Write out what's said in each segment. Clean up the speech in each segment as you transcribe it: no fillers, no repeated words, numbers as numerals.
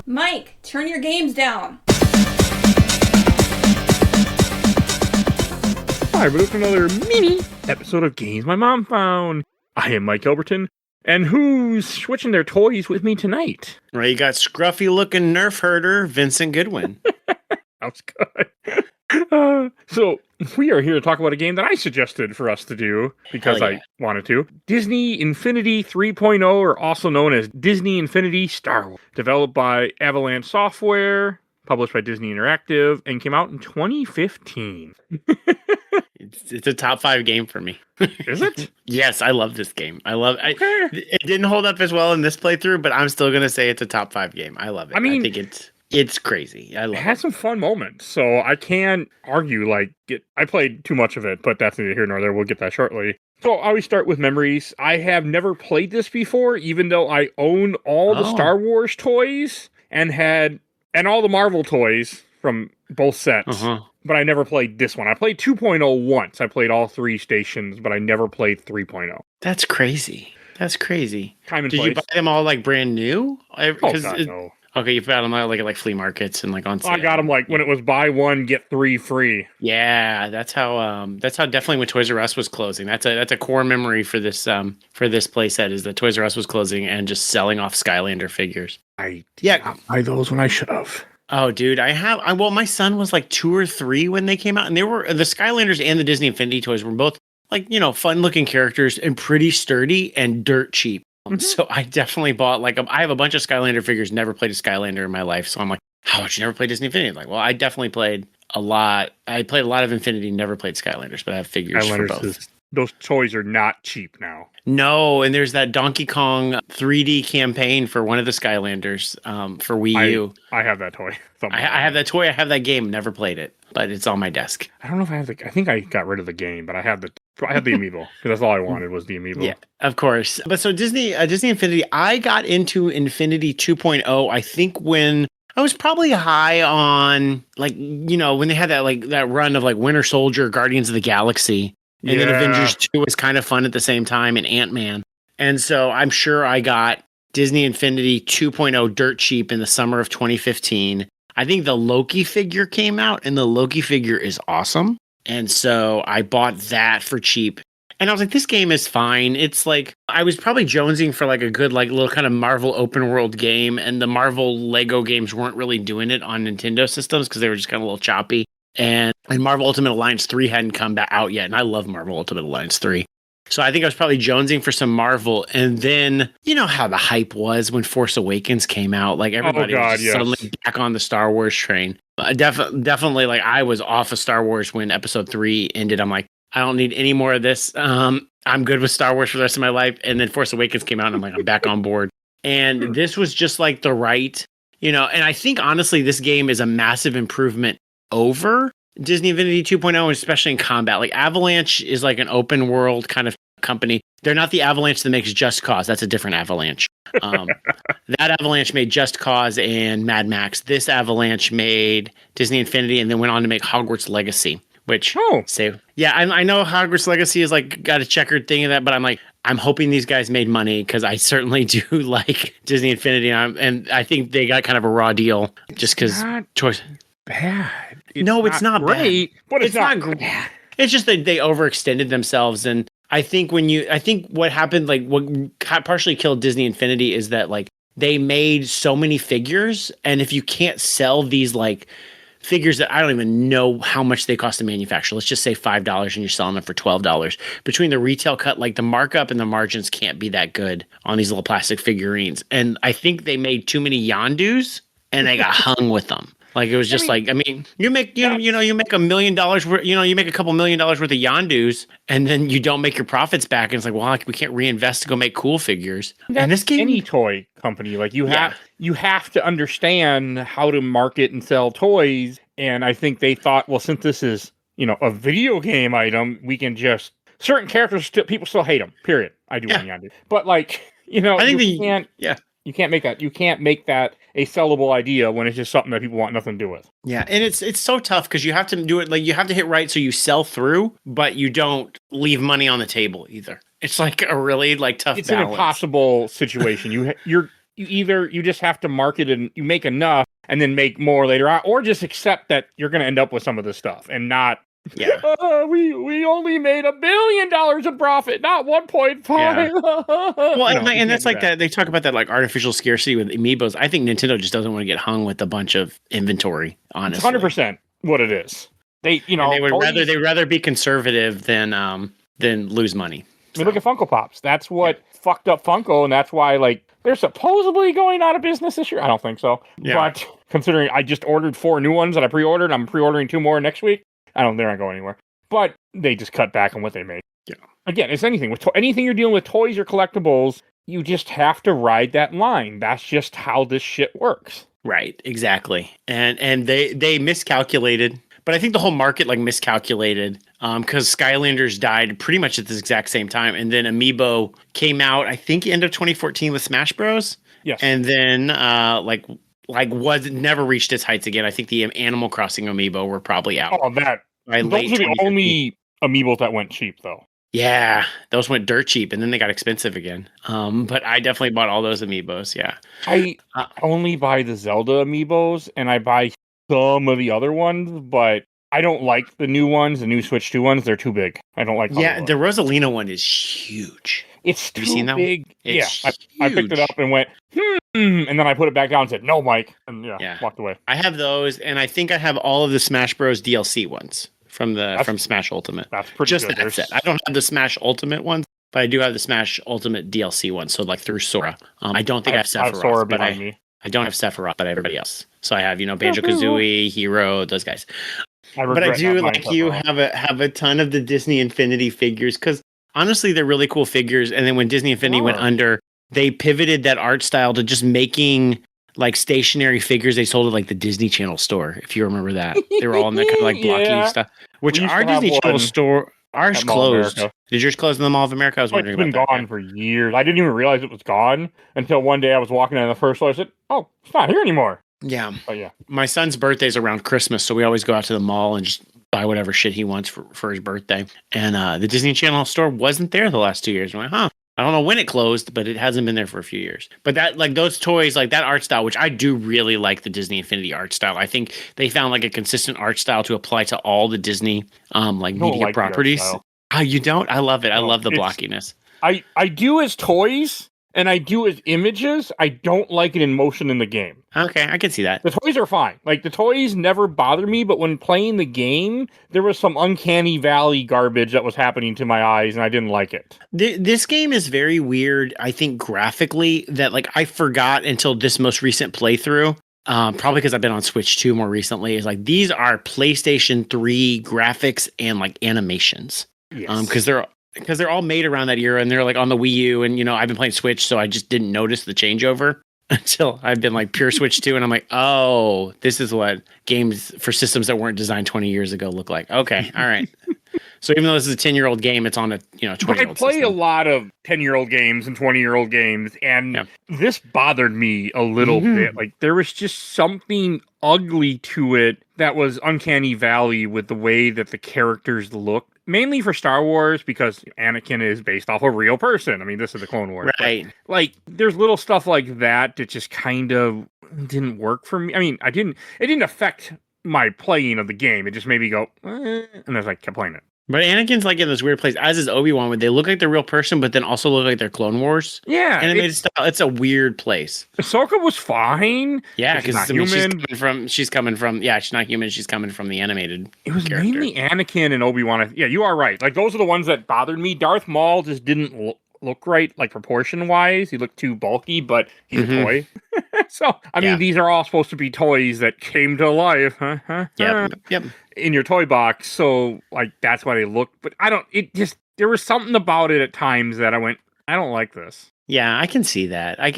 Mike, turn your games down. Hi, we're looking at another mini episode of Games My Mom Found. I am Mike Albertin, and who's switching their toys with me tonight? Well, you got scruffy-looking nerf herder Vincent Goodwin. That's good. So, we are here to talk about a game that I suggested for us to do because I wanted to. Disney Infinity 3.0, or also known as Disney Infinity Star Wars. Developed by Avalanche Software, published by Disney Interactive, and came out in 2015. It's a top 5 game for me. Is it? Yes, I love this game. It didn't hold up as well in this playthrough, but I'm still going to say it's a top 5 game. I love it. I think it's crazy. I love it. It had some fun moments, so I can't argue. I played too much of it, but that's neither here nor there. We'll get that shortly. So I always start with memories. I have never played this before, even though I own all the Star Wars toys and all the Marvel toys from both sets. But I never played this one. I played 2.0 once. I played all 3 stations, but I never played 3.0. That's crazy. Time and Did place. you buy them all brand new? No. Okay, you found them at flea markets and on sale. I got them when it was buy one get 3 free. Yeah, that's how definitely when Toys R Us was closing. That's a core memory for this playset is that Toys R Us was closing and just selling off Skylander figures. I did not buy those when I should have. Oh, dude, my son was 2 or 3 when they came out, and they were the Skylanders and the Disney Infinity toys were both fun-looking characters and pretty sturdy and dirt cheap. So I definitely bought I have a bunch of Skylander figures. Never played a Skylander in my life, so I'm like, how much you never played Disney Infinity? Well, I definitely played a lot. I played a lot of Infinity, never played Skylanders, but I have figures for both. Those toys are not cheap now. No, and there's that Donkey Kong 3D campaign for one of the Skylanders for Wii U. I have that toy. I have that toy. I have that game. Never played it, but it's on my desk. I don't know if I have I think I got rid of the game, but I have the amiibo because that's all I wanted was the amiibo. Yeah, of course. But so Disney Infinity, I got into Infinity 2.0. I think when I was probably high on when they had that run of Winter Soldier, Guardians of the Galaxy. And then Avengers 2 was kind of fun at the same time, and Ant-Man. And so I'm sure I got Disney Infinity 2.0 dirt cheap in the summer of 2015. I think the Loki figure came out, and the Loki figure is awesome. And so I bought that for cheap. And I was like, this game is fine. It's I was probably jonesing for a good little kind of Marvel open world game. And the Marvel Lego games weren't really doing it on Nintendo systems because they were just kind of a little choppy. And Marvel Ultimate Alliance 3 hadn't come out yet. And I love Marvel Ultimate Alliance 3. So I think I was probably jonesing for some Marvel. And then, you know how the hype was when Force Awakens came out. Everybody was suddenly back on the Star Wars train. Definitely, I was off of Star Wars when Episode 3 ended. I'm like, I don't need any more of this. I'm good with Star Wars for the rest of my life. And then Force Awakens came out, and I'm like, I'm back on board. And this was just the right, and I think, honestly, this game is a massive improvement over Disney Infinity 2.0, especially in combat. Avalanche is an open world kind of company. They're not the Avalanche that makes Just Cause. That's a different Avalanche. That Avalanche made Just Cause and Mad Max. This Avalanche made Disney Infinity and then went on to make Hogwarts Legacy, which I know Hogwarts Legacy is got a checkered thing in that, but I'm hoping these guys made money because I certainly do like Disney Infinity, and I think they got kind of a raw deal just because choice. Bad. It's not great, bad. But it's not great. It's just that they overextended themselves, and I think what happened, what partially killed Disney Infinity is that they made so many figures, and if you can't sell these figures that I don't even know how much they cost to manufacture, let's just say $5, and you're selling them for $12. Between the retail cut, the markup and the margins can't be that good on these little plastic figurines, and I think they made too many Yondus, and they got hung with them. It was just you make $1 million worth, you make a couple $1 million worth of Yondus, and then you don't make your profits back. And it's we can't reinvest to go make cool figures. And this game, any toy company, you have to understand how to market and sell toys. And I think they thought, well, since this is, a video game item, we can just certain characters people still hate them. Period. I do want Yondu, but I think you can't make that a sellable idea when it's just something that people want nothing to do with. Yeah, and it's so tough because you have to do it you have to hit right so you sell through, but you don't leave money on the table either. It's a really tough balance. It's an impossible situation. you just have to market and you make enough and then make more later on, or just accept that you're going to end up with some of this stuff and not. Yeah. We only made $1 billion of profit, not 1.5. Yeah. Well, No, and that's like that. They talk about that like artificial scarcity with amiibos. I think Nintendo just doesn't want to get hung with a bunch of inventory. Honestly, it's 100% what it is. They they'd rather be conservative than lose money. I mean, look at Funko Pops. That's what fucked up Funko, and that's why like they're supposedly going out of business this year. I don't think so. Yeah. But considering I just ordered 4 new ones that I pre-ordered, I'm pre-ordering 2 more next week. They're not going anywhere. But they just cut back on what they make. Yeah. Again, it's anything. With anything you're dealing with, toys or collectibles, you just have to ride that line. That's just how this shit works. Right. Exactly. And they miscalculated. But I think the whole market like miscalculated because Skylanders died pretty much at the exact same time. And then Amiibo came out, I think, end of 2014 with Smash Bros. Yes. And then was never reached its heights again. I think the Animal Crossing Amiibo were probably out. Oh, that. Those are the only Amiibos that went cheap, though. Yeah, those went dirt cheap, and then they got expensive again. But I definitely bought all those Amiibos, yeah. I only buy the Zelda Amiibos, and I buy some of the other ones, but I don't like the new ones, the new Switch 2 ones. They're too big. I don't like Yeah, the Rosalina one is huge. It's too Have you seen that big. One? It's I picked it up and went, and then I put it back down and said, no, Mike. And walked away. I have those, and I think I have all of the Smash Bros. DLC ones from Smash Ultimate. That's pretty just good. That's it. I don't have the Smash Ultimate ones, but I do have the Smash Ultimate DLC ones. So like through Sora. I don't think I have Sephiroth, but I don't have Sephiroth, but everybody else. So I have, Banjo-Kazooie, Hero, those guys. But I do, like you, have a ton of the Disney Infinity figures because honestly, they're really cool figures. And then when Disney Infinity went under, they pivoted that art style to just making like stationary figures they sold at like the Disney Channel store, if you remember that. They were all in that kind of like blocky stuff. Which our Disney Channel store, ours closed. Did yours close in the Mall of America? I was wondering about that. It's been gone for years. I didn't even realize it was gone until one day I was walking in the first store. I said, oh, it's not here anymore. Yeah. But yeah. My son's birthday's around Christmas, so we always go out to the mall and just buy whatever shit he wants for his birthday. And the Disney Channel store wasn't there the last 2 years. I'm like, I don't know when it closed, but it hasn't been there for a few years. But that, like those toys, like that art style, which I do really like the Disney Infinity art style. I think they found like a consistent art style to apply to all the Disney media properties. You don't? I love it. I love the blockiness. I do as toys and I do as images. I don't like it in motion in the game. Okay, I can see that. The toys are fine. Like the toys never bother me, but when playing the game, there was some uncanny valley garbage that was happening to my eyes, and I didn't like it. This game is very weird. I think graphically that like I forgot until this most recent playthrough. Probably because I've been on Switch 2 more recently. Is like these are PlayStation 3 graphics and like animations. Yes. Because they're all made around that era, and they're like on the Wii U, and I've been playing Switch, so I just didn't notice the changeover until I've been like pure Switch 2, and I'm like, oh, this is what games for systems that weren't designed 20 years ago look like. Okay, all right. So even though this is a 10-year-old game, it's on a 20-year-old I play system. a lot of 10-year-old games and 20-year-old games, and this bothered me a little bit. Like there was just something ugly to it that was uncanny valley with the way that the characters looked. Mainly for Star Wars, because Anakin is based off a real person. I mean, this is the Clone Wars. Right. But, like, there's little stuff like that just kind of didn't work for me. I mean, it didn't affect my playing of the game. It just made me go, and I kept playing it. But Anakin's like in this weird place, as is Obi-Wan, where they look like the real person, but then also look like they're Clone Wars. Yeah. Animated style. It's a weird place. Ahsoka was fine. Yeah, because she's coming from she's not human. She's coming from the animated. It was mainly Anakin and Obi-Wan. Yeah, you are right. Like those are the ones that bothered me. Darth Maul just didn't look right, like proportion wise. He looked too bulky, but he's a toy. So I mean, these are all supposed to be toys that came to life. Yep. In your toy box. So like that's why they look. But there was something about it at times that I went, I don't like this. Yeah, I can see that. I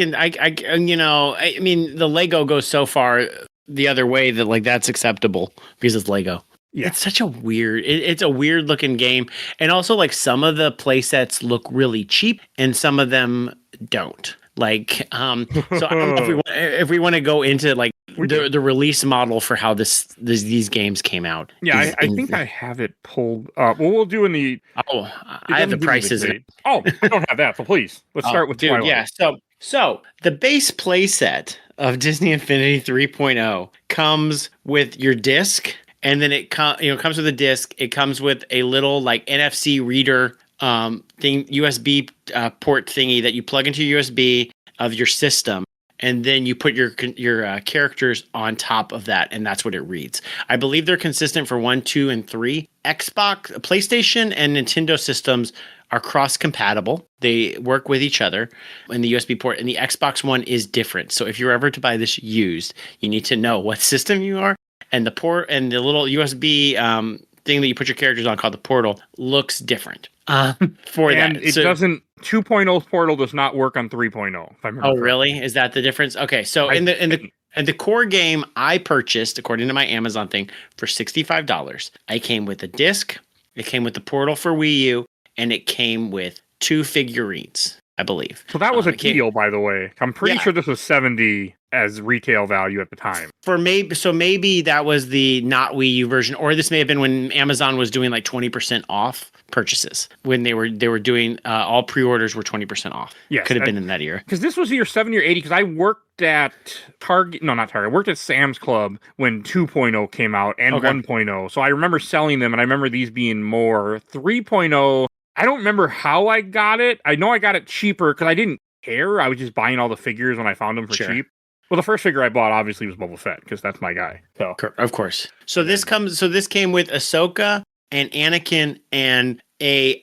mean, the Lego goes so far the other way that like that's acceptable because it's Lego. Yeah. It's such a weird, it's a weird looking game. And also like some of the play sets look really cheap and some of them don't. Like, so I don't know if we want to go into like the release model for how these games came out. Yeah, I think I have it pulled up. Well, we'll do I have the prices. Oh, I don't have that. So please, let's start with Twilight. Yeah. So the base playset of Disney Infinity 3.0 comes with your disc, and then it comes with a disc. It comes with a little like NFC reader thing, USB port thingy that you plug into your USB of your system, and then you put your characters on top of that, and that's what it reads. I believe they're consistent for 1, 2, and 3. Xbox, PlayStation, and Nintendo systems are cross-compatible. They work with each other in the USB port, and the Xbox One is different. So if you're ever to buy this used, you need to know what system you are, and the port and the little USB thing that you put your characters on called the portal looks different. For and that. it doesn't. 2.0's portal does not work on 3.0. If I remember. Oh, really? Is that the difference? Okay, so in the core game I purchased, according to my Amazon thing, for $65. I came with a disc. It came with the portal for Wii U, and it came with 2 figurines, I believe. So that was a deal, by the way. I'm pretty sure this was $70 as retail value at the time. Maybe that was the not Wii U version, or this may have been when Amazon was doing like 20% off purchases, when they were doing all pre-orders were 20% off. Yeah, could have been in that year. Because this was either 70 or 80. Because I worked at Target, no, not Target. I worked at Sam's Club when 2.0 came out and 1.0. So I remember selling them, and I remember these being more. 3.0. I don't remember how I got it. I know I got it cheaper because I didn't care. I was just buying all the figures when I found them for cheap. Well, the first figure I bought obviously was Boba Fett because that's my guy. So of course. So this came with Ahsoka and Anakin and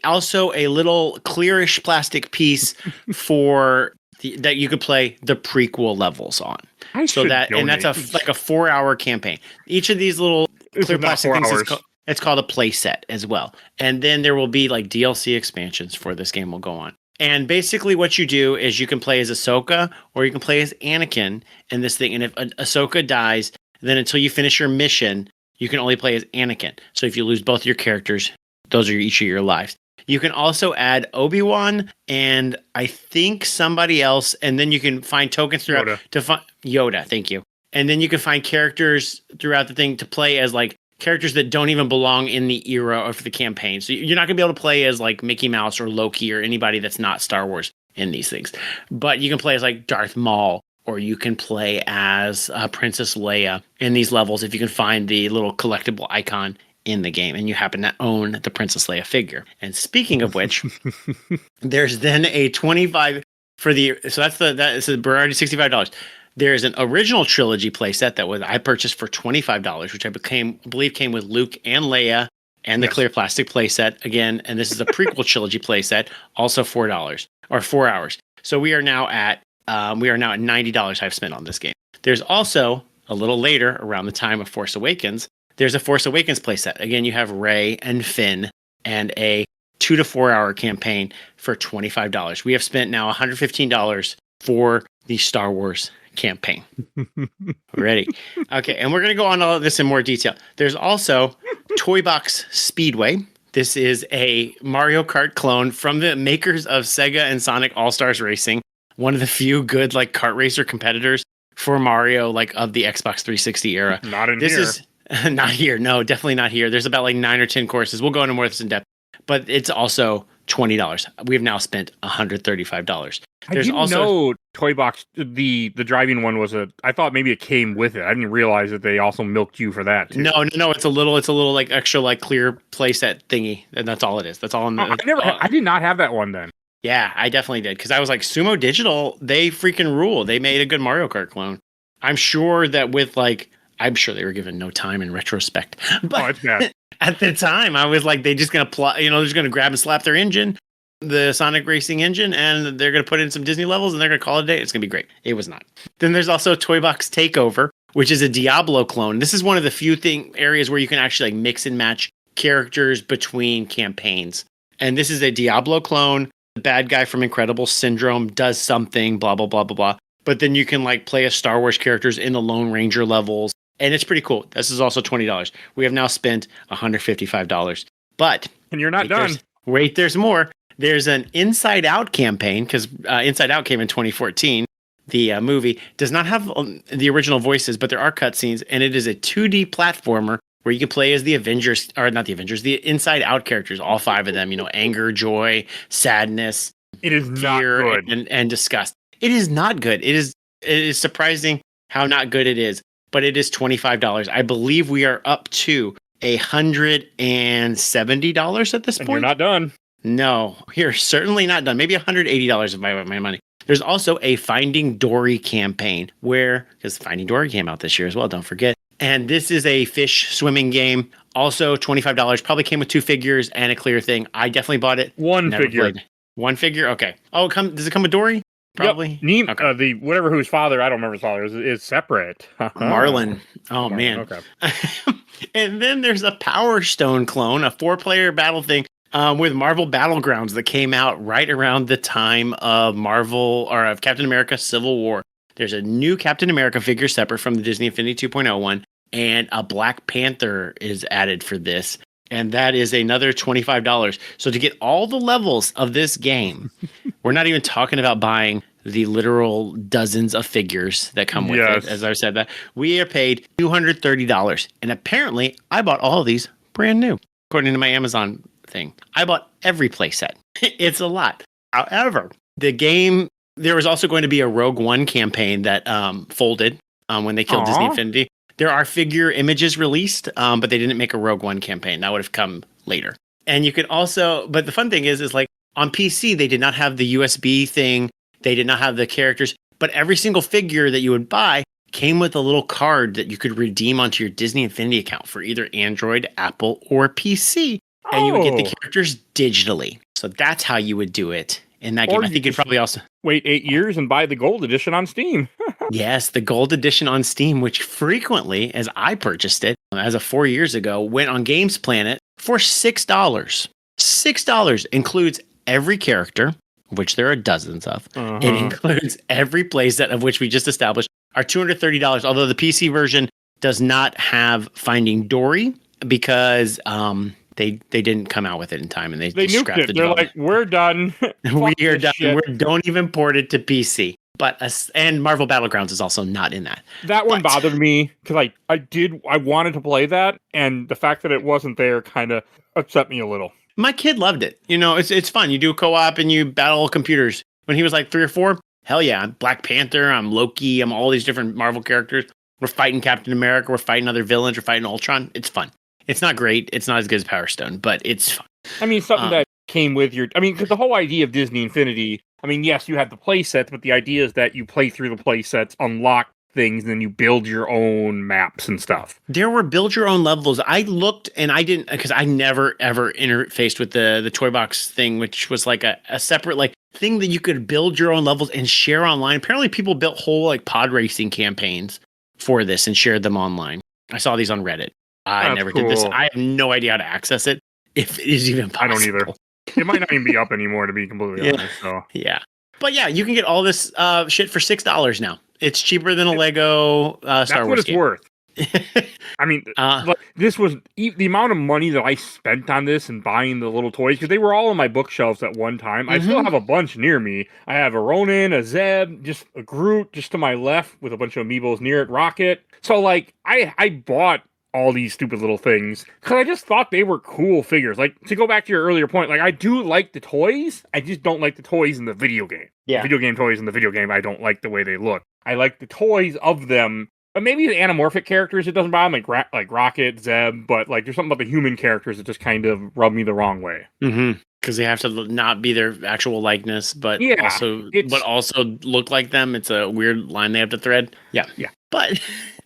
also a little clearish plastic piece for that you could play the prequel levels on. That's a 4-hour campaign. Each of these little clear plastic things it's called a play set as well. And then there will be like DLC expansions for this game will go on. And basically what you do is you can play as Ahsoka or you can play as Anakin in this thing. And if Ahsoka dies, then until you finish your mission, you can only play as Anakin. So if you lose both your characters, those are each of your lives. You can also add Obi-Wan and I think somebody else. And then you can find tokens throughout to find Yoda. Thank you. And then you can find characters throughout the thing to play as like characters that don't even belong in the era of the campaign. So you're not going to be able to play as like Mickey Mouse or Loki or anybody that's not Star Wars in these things. But you can play as like Darth Maul, or you can play as Princess Leia in these levels if you can find the little collectible icon in the game and you happen to own the Princess Leia figure. And speaking of which, there's then a 25 for the, so that's already $65. There's an original trilogy playset that I purchased for $25, which I believe came with Luke and Leia and the clear plastic playset again. And this is a prequel trilogy playset, also $4 or 4 hours. So we are now at $90 I've spent on this game. There's also a little later, around the time of Force Awakens, there's a Force Awakens playset. Again, you have Rey and Finn and a 2 to 4 hour campaign for $25. We have spent now $115 for the Star Wars campaign. Ready? Okay, and we're going to go on all of this in more detail. There's also Toy Box Speedway. This is a Mario Kart clone from the makers of Sega and Sonic All-Stars Racing. One of the few good like kart racer competitors for Mario, like of the Xbox 360 era. Not in this here. Is not here. No, definitely not here. There's about like 9 or 10 courses. We'll go into more of this in depth, but it's also $20. We have now spent $135. I didn't know Toy Box, the driving one was I thought maybe it came with it. I didn't realize that they also milked you for that too. No, it's a little like extra like clear playset thingy, and that's all it is. That's all. I did not have that one then. Yeah, I definitely did because I was like Sumo Digital. They freaking rule. They made a good Mario Kart clone. I'm sure they were given no time in retrospect. But at the time, I was like, they're just gonna they're just gonna grab and slap their engine, the Sonic Racing engine, and they're gonna put in some Disney levels, and they're gonna call it a day. It's gonna be great. It was not. Then there's also Toy Box Takeover, which is a Diablo clone. This is one of the few areas where you can actually like mix and match characters between campaigns. And this is a Diablo clone. The bad guy from Incredible Syndrome does something, blah blah blah blah blah. But then you can like play as Star Wars characters in the Lone Ranger levels. And it's pretty cool. This is also $20. We have now spent $155. But and you're not done. There's more. There's an Inside Out campaign because Inside Out came in 2014. The movie does not have the original voices, but there are cutscenes, and it is a 2D platformer where you can play as the Avengers, or not the Avengers, the Inside Out characters, all 5 of them. Anger, joy, sadness, it is fear, not good. and disgust. It is not good. It is surprising how not good it is, but it is $25. I believe we are up to $170 at this And point. you're not done. No, you're certainly not done. Maybe $180 if I want my money. There's also a Finding Dory campaign because Finding Dory came out this year as well, don't forget. And this is a fish swimming game. Also $25. Probably came with 2 figures and a clear thing. I definitely bought it. One figure. Played. 1 figure? Okay. Oh, does it come with Dory? Probably. Yep. Okay. The whatever whose father, I don't remember his father, is separate. Marlin. Oh, Marlin, man. Okay. And then there's a Power Stone clone, a 4-player battle thing with Marvel Battlegrounds that came out right around the time of of Captain America Civil War. There's a new Captain America figure separate from the Disney Infinity 2.0 one, and a Black Panther is added for this. And that is another $25. So to get all the levels of this game, we're not even talking about buying the literal dozens of figures that come with it. As I said, that we are paid $230. And apparently I bought all of these brand new, according to my Amazon thing. I bought every playset. It's a lot. However, the game, there was also going to be a Rogue One campaign that folded when they killed Disney Infinity. There are figure images released, but they didn't make a Rogue One campaign. That would have come later. And you could also, but the fun thing is like on PC, they did not have the USB thing. They did not have the characters, but every single figure that you would buy came with a little card that you could redeem onto your Disney Infinity account for either Android, Apple, or PC. And you would get the characters digitally. So that's how you would do it in that game. I think you'd probably also wait 8 years and buy the gold edition on Steam. Yes, the gold edition on Steam, which frequently, as I purchased it as of 4 years ago, went on Games Planet for $6. $6 includes every character, which there are dozens of. It includes every playset, of which we just established are $230. Although the PC version does not have Finding Dory because they didn't come out with it in time, and they just nuked scrapped it. the They're development. like, we're done. We are done. We don't even port it to PC. But and Marvel Battlegrounds is also not in that. That one bothered me because I wanted to play that, and the fact that it wasn't there kind of upset me a little. My kid loved it. You know, it's fun. You do a co-op and you battle computers. When he was like 3 or 4, hell yeah, I'm Black Panther, I'm Loki, I'm all these different Marvel characters. We're fighting Captain America, we're fighting other villains, we're fighting Ultron. It's fun. It's not great. It's not as good as Power Stone, but it's fun. I mean, something that came with because the whole idea of Disney Infinity, I mean, yes, you have the play sets, but the idea is that you play through the play sets, unlock things, and then you build your own maps and stuff. There were build your own levels. I looked and I didn't, because I never ever interfaced with the Toy Box thing, which was like a separate like thing that you could build your own levels and share online. Apparently people built whole like pod racing campaigns for this and shared them online. I saw these on Reddit. I never did this. I have no idea how to access it, if it is even possible. I don't either. It might not even be up anymore, to be completely honest. So yeah. But yeah, you can get all this shit for $6 now. It's cheaper than a Lego Star Wars game. That's what it's worth. I mean, this was the amount of money that I spent on this and buying the little toys, because they were all on my bookshelves at one time. I still have a bunch near me. I have a Ronin, a Zeb, just a Groot just to my left with a bunch of amiibos near it, Rocket. So like, I bought all these stupid little things because I just thought they were cool figures. Like, to go back to your earlier point, like, I do like the toys. I just don't like the toys in the video game. Yeah. The video game toys in the video game, I don't like the way they look. I like the toys of them. But maybe the anamorphic characters, it doesn't bother me, like Rocket, Zeb, but like there's something about the human characters that just kind of rub me the wrong way. Mm-hmm. Because they have to not be their actual likeness, but also look like them. It's a weird line they have to thread. Yeah. Yeah. But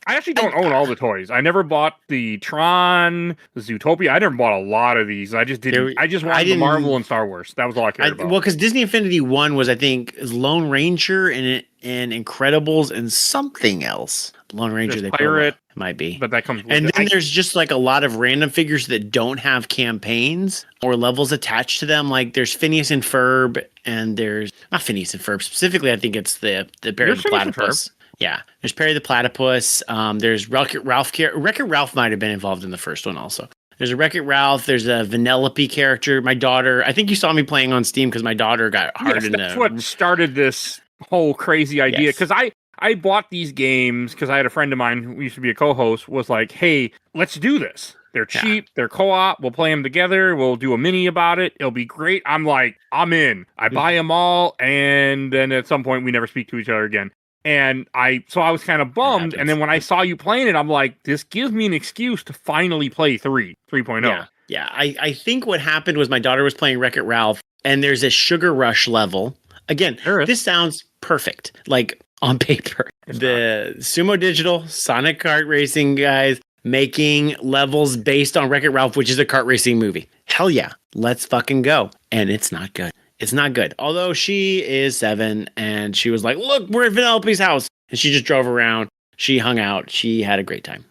I actually don't own all the toys. I never bought the Tron, the Zootopia. I never bought a lot of these. I just didn't. I just wanted the Marvel and Star Wars. That was all I cared about. Well, because Disney Infinity 1 was, I think, Lone Ranger and Incredibles and something else. Lone Ranger, they Pirate might be, but that comes with and it. then there's just like a lot of random figures that don't have campaigns or levels attached to them. Like there's Phineas and Ferb, and there's not Phineas and Ferb specifically. I think it's the Perry the Platypus. Yeah, there's Perry the Platypus. There's Wreck-It Ralph. Wreck-It Ralph might have been involved in the first one also. There's a Wreck-It Ralph. There's a Vanellope character. My daughter, I think you saw me playing on Steam because my daughter got hard in that's what started this whole crazy idea. Because I bought these games because I had a friend of mine who used to be a co-host was like, hey, let's do this. They're cheap. They're co-op. We'll play them together. We'll do a mini about it. It'll be great. I'm like, I'm in. I buy them all, and then at some point we never speak to each other again. And I was kind of bummed. And then when I saw you playing it, I'm like, this gives me an excuse to finally play 3.0. Yeah. I think what happened was my daughter was playing Wreck-It Ralph, and there's a Sugar Rush level. Again, this sounds perfect, like on paper. The Sumo Digital, Sonic Kart Racing guys making levels based on Wreck-It Ralph, which is a kart racing movie. Hell yeah, let's fucking go. And it's not good. It's not good. Although she is 7 and she was like, look, we're at Vanellope's house. And she just drove around. She hung out. She had a great time.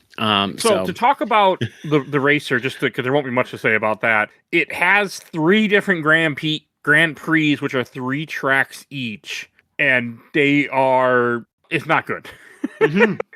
So to talk about the racer, just because there won't be much to say about that, it has 3 different Grand Prix, which are 3 tracks each. And it's not good.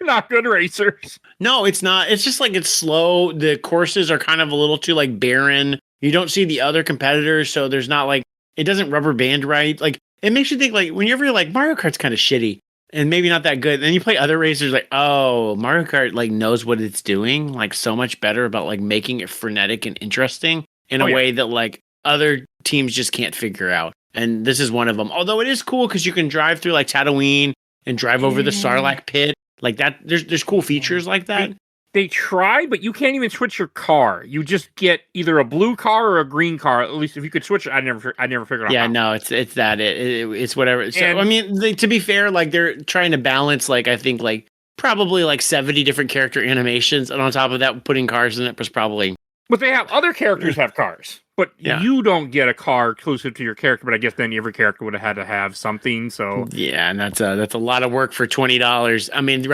Not good racers. No, it's not. It's just like it's slow. The courses are kind of a little too like barren. You don't see the other competitors, so there's not like it doesn't rubber band right. Like it makes you think like whenever you're like Mario Kart's kind of shitty and maybe not that good. Then you play other racers like, oh, Mario Kart like knows what it's doing like so much better about like making it frenetic and interesting in a way that like other teams just can't figure out. And this is one of them. Although it is cool because you can drive through like Tatooine and drive over the Sarlacc pit. Like that, there's cool features like that. They try, but you can't even switch your car. You just get either a blue car or a green car. At least if you could switch it, I never figured out. Yeah, how. No, it's that it's whatever. So I mean, to be fair, like they're trying to balance like I think like probably like 70 different character animations, and on top of that, putting cars in it was probably. But they have other characters have cars, but you don't get a car exclusive to your character. But I guess then every character would have had to have something. So yeah, and that's a lot of work for $20. I mean,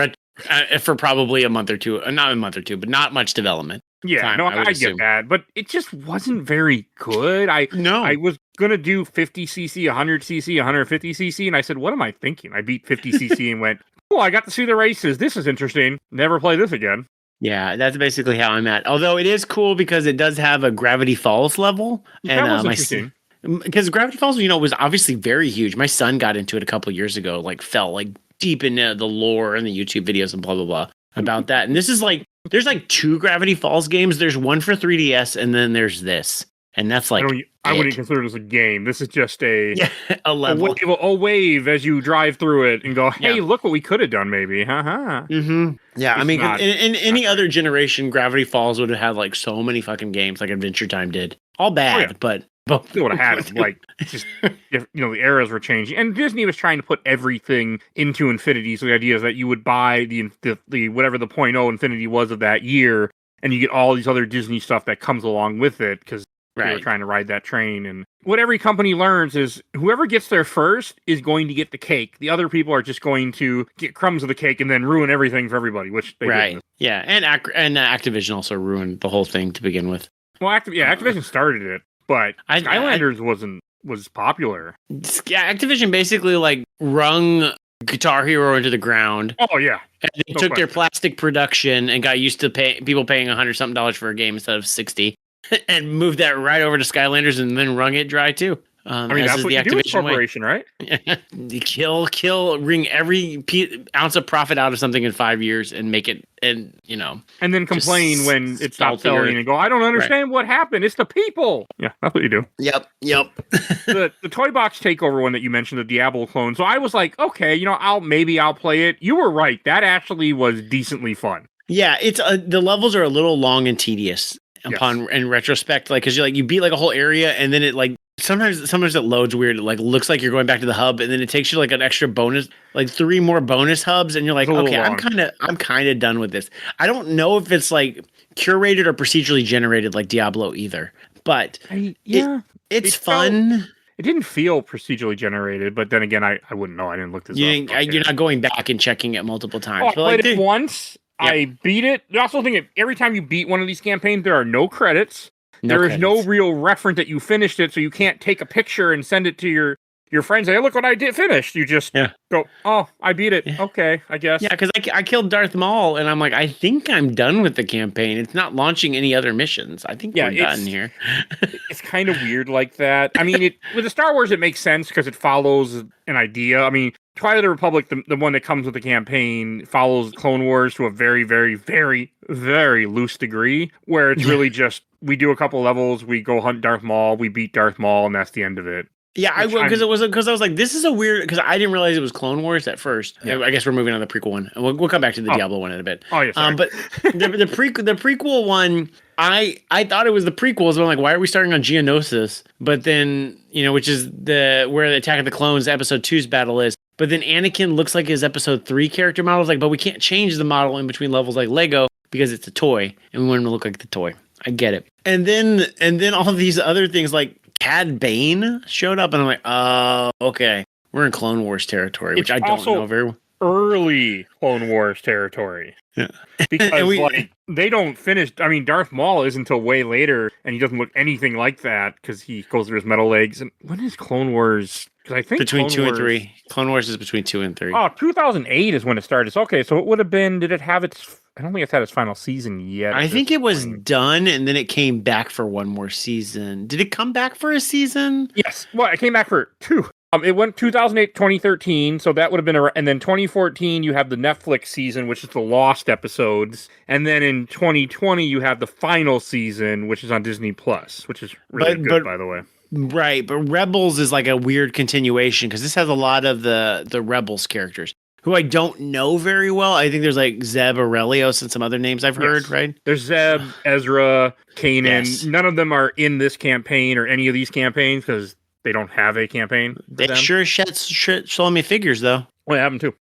for probably a month or two, not a month or two, but not much development. Yeah, time, I get that, but it just wasn't very good. I was gonna do 50cc, 100cc, 150cc, and I said, "What am I thinking?" I beat 50cc and went, "Oh, I got to see the races. This is interesting. Never play this again." Yeah, that's basically how I'm at. Although it is cool because it does have a Gravity Falls level, and that was interesting. Because Gravity Falls, was obviously very huge. My son got into it a couple years ago, like fell like deep into the lore and the YouTube videos and blah blah blah about that. And this is like there's like 2 Gravity Falls games. There's one for 3DS, and then there's this, and that's like I wouldn't consider this a game. This is just a level, a wave as you drive through it and go, hey, look what we could have done, maybe. Mm-hmm. Yeah, I mean, in any other generation, Gravity Falls would have had like so many fucking games, like Adventure Time did. All bad, but they would have had it. Like, just the eras were changing, and Disney was trying to put everything into Infinity. So the idea is that you would buy the whatever the .0 Infinity was of that year, and you get all these other Disney stuff that comes along with it because. They were trying to ride that train. And what every company learns is whoever gets there first is going to get the cake. The other people are just going to get crumbs of the cake and then ruin everything for everybody, which they did. Yeah, and Activision also ruined the whole thing to begin with. Well, Activision started it, but Skylanders was popular. Yeah, Activision basically like wrung Guitar Hero into the ground. Oh, yeah. And they took their plastic production and got used to people paying $100-something for a game instead of $60. And moved that right over to Skylanders and then wrung it dry too. That's what you do with corporation, right? Wring every ounce of profit out of something in 5 years and make it, and then complain when it stops selling and go, I don't understand what happened. It's the people. Yeah, that's what you do. Yep. the Toy Box Takeover one that you mentioned, the Diablo clone. So I was like, okay, I'll play it. You were right. That actually was decently fun. Yeah, it's the levels are a little long and tedious. In retrospect, like, because you beat like a whole area and then it like sometimes it loads weird. It like looks like you're going back to the hub and then it takes you like an extra bonus, like 3 more bonus hubs, and you're like, okay, I'm kind of done with this. I don't know if it's like curated or procedurally generated like Diablo either, but it's fun. It didn't feel procedurally generated, but then again, I wouldn't know. I didn't look this up. You're not going back and checking it multiple times. I played it once. Yep. I beat it. I also think every time you beat one of these campaigns, there are no credits. There is no real reference that you finished it, so you can't take a picture and send it to your friends. Say, hey, look what I did finish. You just go, oh, I beat it. Yeah. Okay, I guess. Yeah, because I killed Darth Maul, and I'm like, I think I'm done with the campaign. It's not launching any other missions. I think we're done here. It's kind of weird like that. I mean, with the Star Wars, it makes sense because it follows an idea. I mean, Twilight of the Republic, the one that comes with the campaign, follows Clone Wars to a very, very, very, very loose degree, where it's really just, we do a couple levels, we go hunt Darth Maul, we beat Darth Maul, and that's the end of it. Yeah, because I was like, this is a weird, because I didn't realize it was Clone Wars at first. Yeah. I guess we're moving on to the prequel one. We'll come back to the Diablo one in a bit. Oh, yes. But the prequel one, I thought it was the prequels. But I'm like, why are we starting on Geonosis? But then, which is where the Attack of the Clones Episode 2's battle is. But then Anakin looks like his Episode 3 character model. Like, but we can't change the model in between levels like Lego because it's a toy, and we want him to look like the toy. I get it. And then all of these other things like Cad Bane showed up, and I'm like, oh, okay, we're in Clone Wars territory, which I don't know very well. Early Clone Wars territory. Yeah. Because they don't finish. I mean, Darth Maul isn't until way later, and he doesn't look anything like that because he goes through his metal legs. And when is Clone Wars? Because I think between 2 and 3. Clone Wars is between 2 and 3. Oh, 2008 is when it started. Okay, so it would have been. Did it have its? I don't think it's had its final season yet. I think it was done, and then it came back for one more season. Did it come back for a season? Yes. Well, it came back for 2. It went 2008, 2013, so that would have been and then 2014 you have the Netflix season, which is the Lost episodes, and then in 2020 you have the final season, which is on Disney Plus, which is really good, by the way. Right, but Rebels is like a weird continuation because this has a lot of the Rebels characters who I don't know very well. I think there's like Zeb Aurelios and some other names I've heard, right? There's Zeb, Ezra, Kanan. Yes. None of them are in this campaign or any of these campaigns because they don't have a campaign. They sure showing me figures, though. Well, I have them too.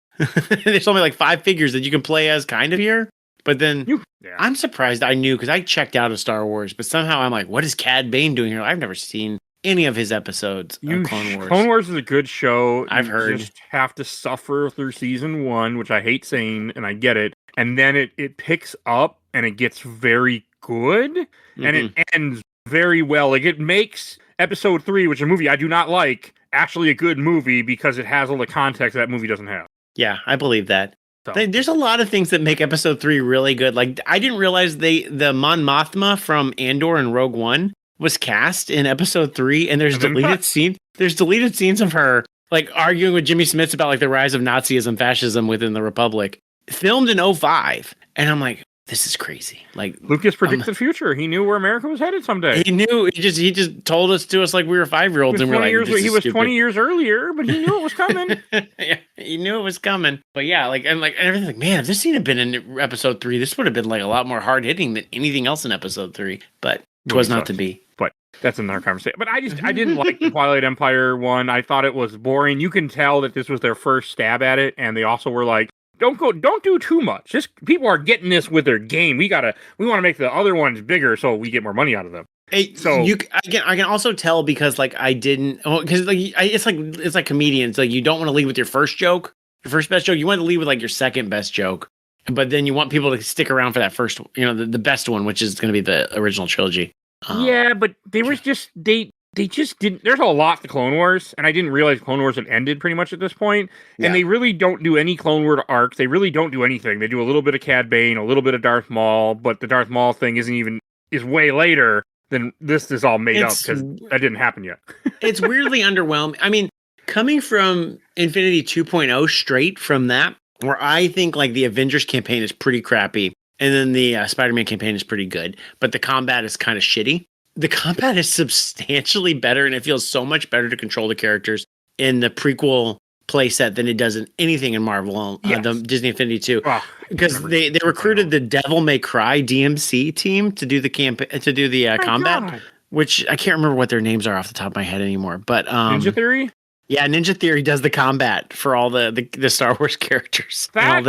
They showed me like 5 figures that you can play as kind of here. But then I'm surprised I knew because I checked out of Star Wars, but somehow I'm like, what is Cad Bane doing here? I've never seen any of his episodes of Clone Wars. Clone Wars is a good show. I've heard. You just have to suffer through season 1, which I hate saying, and I get it. And then it picks up and it gets very good, and it ends very well. Like it makes Episode 3, which is a movie I do not like, actually a good movie because it has all the context that movie doesn't have. Yeah, I believe that. So. There's a lot of things that make Episode 3 really good. Like I didn't realize the Mon Mothma from Andor and Rogue One was cast in Episode 3, and there's deleted scenes. There's deleted scenes of her like arguing with Jimmy Smits about like the rise of Nazism, fascism within the Republic, filmed in 2005. And I'm like, this is crazy. Like Lucas predicted the future. He knew where America was headed someday. He knew. He just told us to us like we were 5-year-olds, and we're like, he was 20 years earlier, but he knew it was coming. Yeah, he knew it was coming. But yeah, and everything. Like, man, if this scene had been in Episode 3, this would have been like a lot more hard hitting than anything else in Episode 3. But it was not to be. But that's another conversation. But I didn't like the Twilight Empire one. I thought it was boring. You can tell that this was their first stab at it, and they also were like, don't do too much. Just people are getting this with their game. We want to make the other ones bigger so we get more money out of them. I can also tell because like I didn't because like it's like comedians, like you don't want to lead with your first joke, your first best joke. You want to lead with like your second best joke, but then you want people to stick around for that first, the best one, which is going to be the original trilogy. Yeah, but they were just they just didn't. There's a lot to Clone Wars, and I didn't realize Clone Wars had ended pretty much at this point. And they really don't do any Clone Wars arcs. They really don't do anything. They do a little bit of Cad Bane, a little bit of Darth Maul, but the Darth Maul thing is way later than this is all made up because that didn't happen yet. It's weirdly underwhelming. I mean, coming from Infinity 2.0 straight from that, where I think like the Avengers campaign is pretty crappy, and then the Spider-Man campaign is pretty good, but the combat is kind of shitty. The combat is substantially better, and it feels so much better to control the characters in the prequel playset than it does in anything in Marvel, the Disney Infinity 2. Because they recruited the Devil May Cry DMC team to do the combat, God. which I can't remember what their names are off the top of my head anymore. But Ninja Theory? Yeah, Ninja Theory does the combat for all the Star Wars characters. That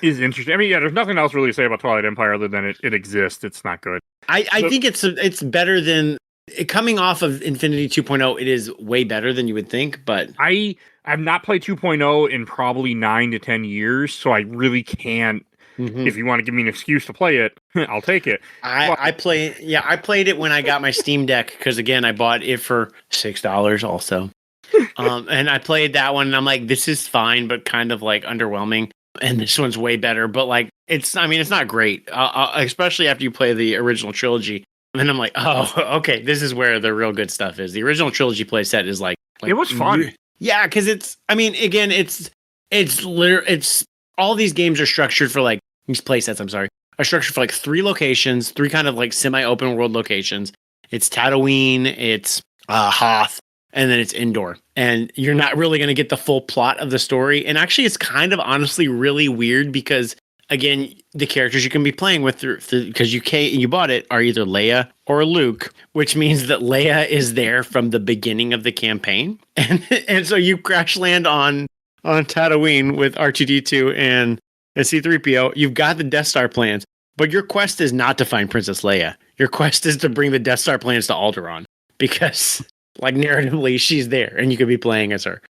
is interesting. I mean, there's nothing else really to say about Twilight Empire other than it exists. It's not good. I think it's better than coming off of Infinity 2.0. It is way better than you would think, but I've not played 2.0 in probably 9 to 10 years, so I really can't. If you want to give me an excuse to play it, I'll take it. I played it when I got my Steam Deck because again I bought it for $6 also. And I played that one and I'm like, this is fine, but kind of like underwhelming. And this one's way better, but like, it's not great, especially after you play the original trilogy. And then I'm like, oh, okay, this is where the real good stuff is. The original trilogy playset is like it was fun. Yeah, because it's It's all these games are structured for like these play sets. I'm sorry, are structured for like 3 locations, 3 kind of like semi-open world locations. It's Tatooine, it's Hoth, and then it's Endor. And you're not really going to get the full plot of the story. And actually, it's kind of honestly really weird because, again, the characters you can be playing with because you bought it are either Leia or Luke, which means that Leia is there from the beginning of the campaign. And so you crash land on Tatooine with R2D2 and C-3PO. You've got the Death Star plans, but your quest is not to find Princess Leia. Your quest is to bring the Death Star plans to Alderaan because, like, narratively, she's there and you could be playing as her,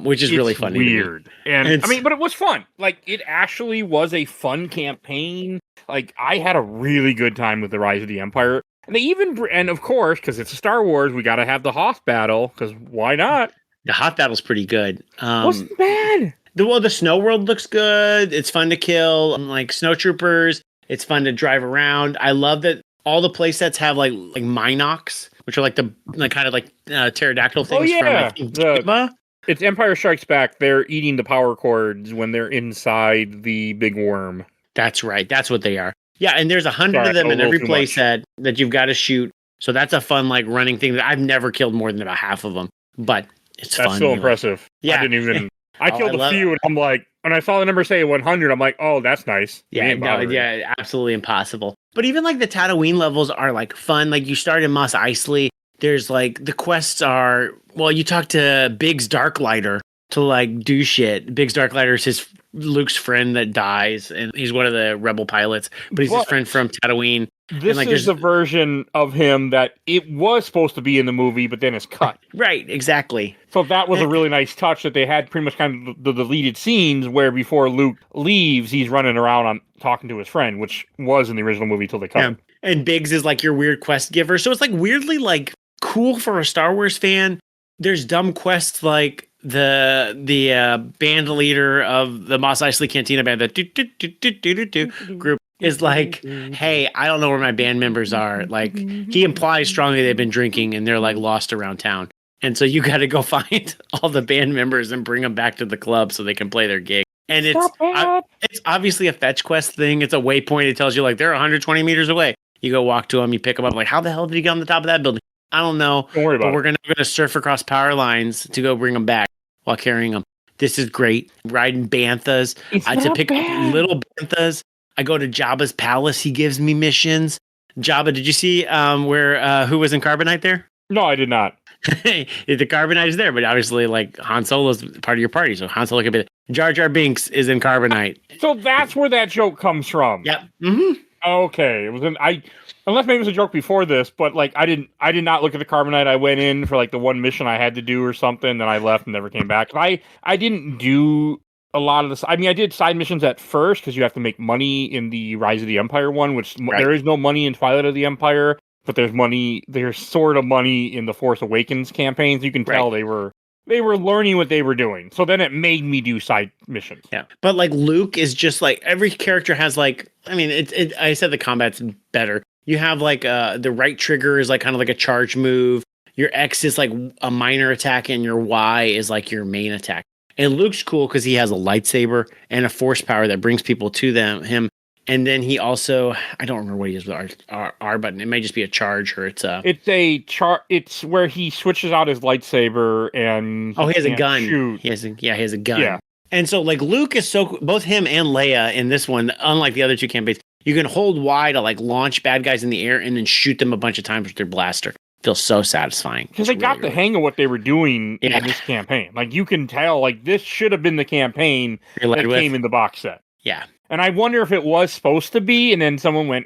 which is really funny. Weird. And I mean, but it was fun. Like, it actually was a fun campaign. Like, I had a really good time with the Rise of the Empire. And they even, and of course, because it's a Star Wars, we got to have the Hoth battle, because why not? The Hoth battle's pretty good. Wasn't bad. The snow world looks good. It's fun to kill. Like snowtroopers. It's fun to drive around. I love that all the play sets have like Minox, which are like the kind of like pterodactyl things. Oh yeah, from it's Empire Strikes Back. They're eating the power cords when they're inside the big worm. That's right. That's what they are. Yeah, and there's 100 of them in every play set that you've got to shoot. So that's a fun like running thing that I've never killed more than about half of them, but it's fun. That's so impressive. Yeah, I didn't even. I killed a few, and I'm like, when I saw the number say 100, I'm like, oh, that's nice. Yeah, yeah, absolutely impossible. But even like the Tatooine levels are like fun. Like you start in Mos Eisley. There's like the quests are. Well, you talk to Biggs Darklighter to like do shit. Biggs Darklighter is Luke's friend that dies, and he's one of the rebel pilots, but he's his friend from Tatooine. This is the version of him that it was supposed to be in the movie, but then it's cut. Right, exactly. So that was a really nice touch that they had pretty much kind of the deleted scenes where before Luke leaves, he's running around talking to his friend, which was in the original movie till they cut him. And Biggs is like your weird quest giver. So it's like weirdly like cool for a Star Wars fan. There's dumb quests like the band leader of the Mos Eisley Cantina band, the group, is like, hey, I don't know where my band members are. Like, he implies strongly they've been drinking and they're like lost around town. And so you got to go find all the band members and bring them back to the club so they can play their gig. And it's obviously a fetch quest thing. It's a waypoint. It tells you like they're 120 meters away. You go walk to them, you pick them up. Like, how the hell did he get on the top of that building? I don't know. Don't worry about it. We're going to surf across power lines to go bring them back while carrying them. This is great. Riding banthas. I had to pick up little banthas. I go to Jabba's palace. He gives me missions. Jabba, did you see who was in Carbonite there? No, I did not. The Carbonite is there, but obviously, like, Han Solo's part of your party, so Han Solo could be. Jar Jar Binks is in Carbonite. So that's where that joke comes from. Yep. Mm-hmm. Okay. It was unless maybe it was a joke before this, but like I did not look at the Carbonite. I went in for like the one mission I had to do or something, then I left and never came back. I didn't do a lot of this. I mean, I did side missions at first because you have to make money in the Rise of the Empire one, which there is no money in Twilight of the Empire, but there's sort of money in the Force Awakens campaigns. You can tell they were learning what they were doing. So then it made me do side missions. Yeah. But like Luke is just like every character has like, I mean, I said the combat's better. You have like the right trigger is like kind of like a charge move. Your X is like a minor attack and your Y is like your main attack. And Luke's cool because he has a lightsaber and a force power that brings people to him. And then he also, I don't remember what he is with R button. It may just be a charge or it's a... It's where he switches out his lightsaber and... he has a gun. Shoot. He has a gun. Yeah. And so like Luke is both him and Leia in this one, unlike the other two campaigns, you can hold Y to like launch bad guys in the air and then shoot them a bunch of times with their blaster. Feels so satisfying. Because they got the hang of what they were doing in this campaign. Like you can tell, like this should have been the campaign that came in the box set. Yeah. And I wonder if it was supposed to be, and then someone went,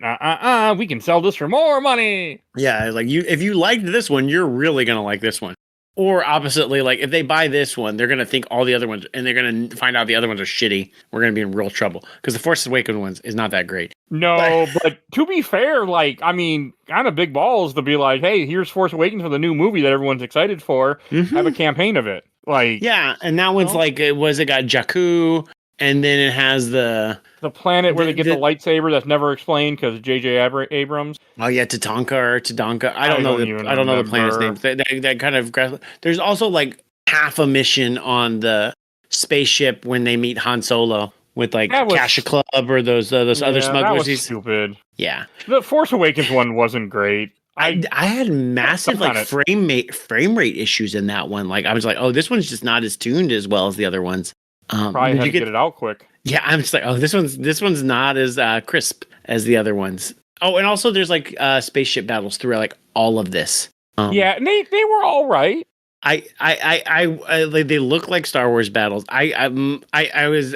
we can sell this for more money. Yeah, like if you liked this one, you're really gonna like this one. Or oppositely, like if they buy this one, they're gonna think all the other ones, and they're gonna find out the other ones are shitty. We're gonna be in real trouble because the Force Awakens ones is not that great. No, but to be fair, like I mean, kind of big balls to be like, hey, here's Force Awakens for the new movie that everyone's excited for. Mm-hmm. Have a campaign of it, like and that one's like it got Jakku. And then it has the planet where they get the lightsaber that's never explained because J.J. Abrams. Oh yeah, Tatanka. I don't know the planet's name. That kind of. There's also like half a mission on the spaceship when they meet Han Solo with like Kasha Club or those other smugglers. That was stupid. Yeah. The Force Awakens one wasn't great. I had massive like frame rate issues in that one. Like I was like, oh, this one's just not as tuned as well as the other ones. Probably had to get it out quick. Yeah, I'm just like, oh, this one's not as crisp as the other ones. Oh, and also there's like spaceship battles throughout like all of this. Yeah, and they were all right. They look like Star Wars battles. I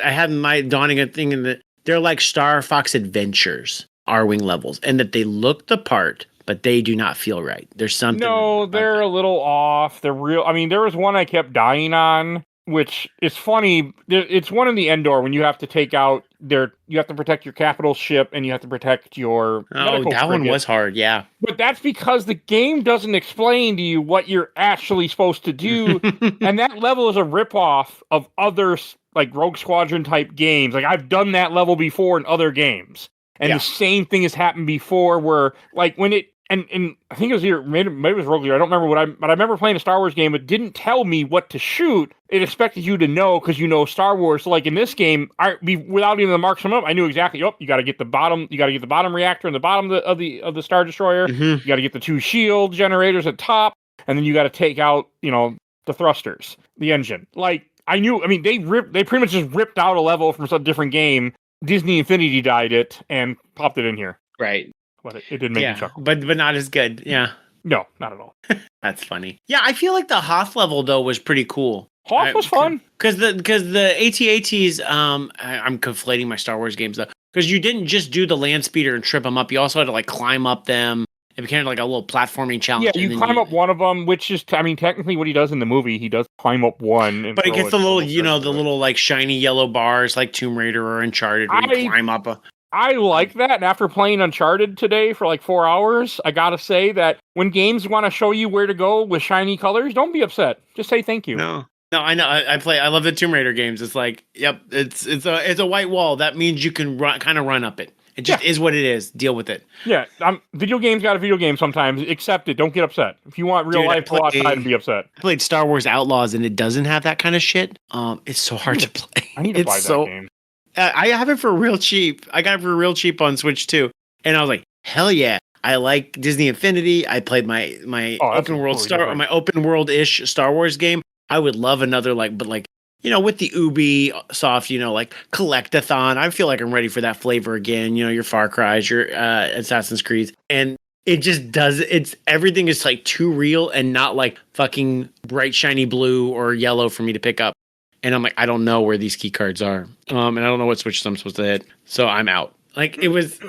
had my dawning a thing in that they're like Star Fox Adventures R-wing levels, and that they look the part, but they do not feel right. There's something. No, they're a little off. They're real. I mean, there was one I kept dying on, which is funny. It's one in the Endor when you have to take out you have to protect your capital ship and you have to protect your. Oh, that one was hard. Yeah, but that's because the game doesn't explain to you what you're actually supposed to do, and that level is a ripoff of other like Rogue Squadron type games. Like I've done that level before in other games, and the same thing has happened before. Where like when it. And I think it was either maybe it was Rogue Leader. I don't remember but I remember playing a Star Wars game. It didn't tell me what to shoot. It expected you to know because you know Star Wars. So like in this game, without even the marks them up, I knew exactly. Oh, you got to get the bottom. You got to get the bottom reactor in the bottom of the Star Destroyer. Mm-hmm. You got to get the 2 shield generators at top, and then you got to take out the thrusters, the engine. Like I knew. I mean, they pretty much just ripped out a level from some different game. Disney Infinity dyed it and popped it in here. Right. But it did make me chuckle. But not as good. Yeah. No, not at all. That's funny. Yeah, I feel like the Hoth level though was pretty cool. Hoth was fun because the AT-ATs. I'm conflating my Star Wars games though, because you didn't just do the land speeder and trip them up. You also had to like climb up them. It became like a little platforming challenge. Yeah, you climb up one of them, which is, I mean, technically what he does in the movie, he does climb up one. But it gets the little, the little like shiny yellow bars like Tomb Raider or Uncharted where you climb up a. I like that. And after playing Uncharted today for like 4 hours, I gotta say that when games want to show you where to go with shiny colors, don't be upset. Just say thank you. No, I know. I love the Tomb Raider games. It's like, yep, it's a white wall. That means you can run up it. It just is what it is. Deal with it. Yeah, video games got a video game sometimes. Accept it. Don't get upset. If you want real life, go outside and be upset. I played Star Wars Outlaws and it doesn't have that kind of shit. It's so hard to play. I need to buy that game. I have it for real cheap. I got it for real cheap on Switch too. And I was like, hell yeah. I like Disney Infinity. I played my open world-ish Star Wars game. I would love another with the Ubisoft, like Collectathon. I feel like I'm ready for that flavor again. Your Far Cry's, your Assassin's Creed. And it just does. Everything is like too real and not like fucking bright, shiny blue or yellow for me to pick up. And I'm like, I don't know where these key cards are. And I don't know what switches I'm supposed to hit. So I'm out. Like it was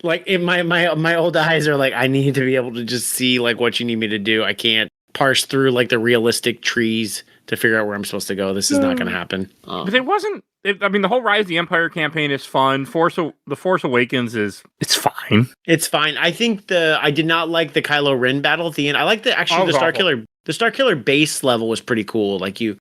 like in my old eyes are like, I need to be able to just see like what you need me to do. I can't parse through like the realistic trees to figure out where I'm supposed to go. This is not going to happen. But it wasn't. The whole Rise of the Empire campaign is fun. The Force Awakens it's fine. It's fine. I think I did not like the Kylo Ren battle at the end. I like the Starkiller. The Starkiller base level was pretty cool. Like you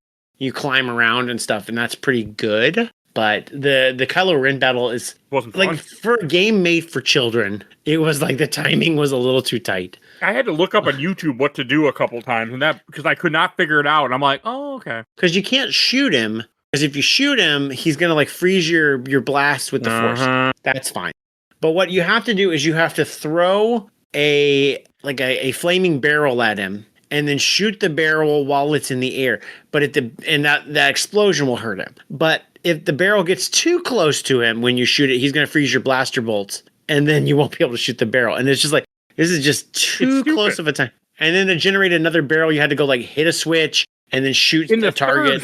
climb around and stuff, and that's pretty good. But the Kylo Ren battle wasn't like fun. For a game made for children. It was like the timing was a little too tight. I had to look up on YouTube what to do a couple times, and that because I could not figure it out. And I'm like, oh, okay. Because you can't shoot him. Because if you shoot him, he's gonna like freeze your blast with the force. That's fine. But what you have to do is you have to throw a flaming barrel at him. And then shoot the barrel while it's in the air. But that explosion will hurt him. But if the barrel gets too close to him when you shoot it, he's going to freeze your blaster bolts. And then you won't be able to shoot the barrel. And it's just like, this is just too close of a time. And then to generate another barrel, you had to go like hit a switch and then shoot the target.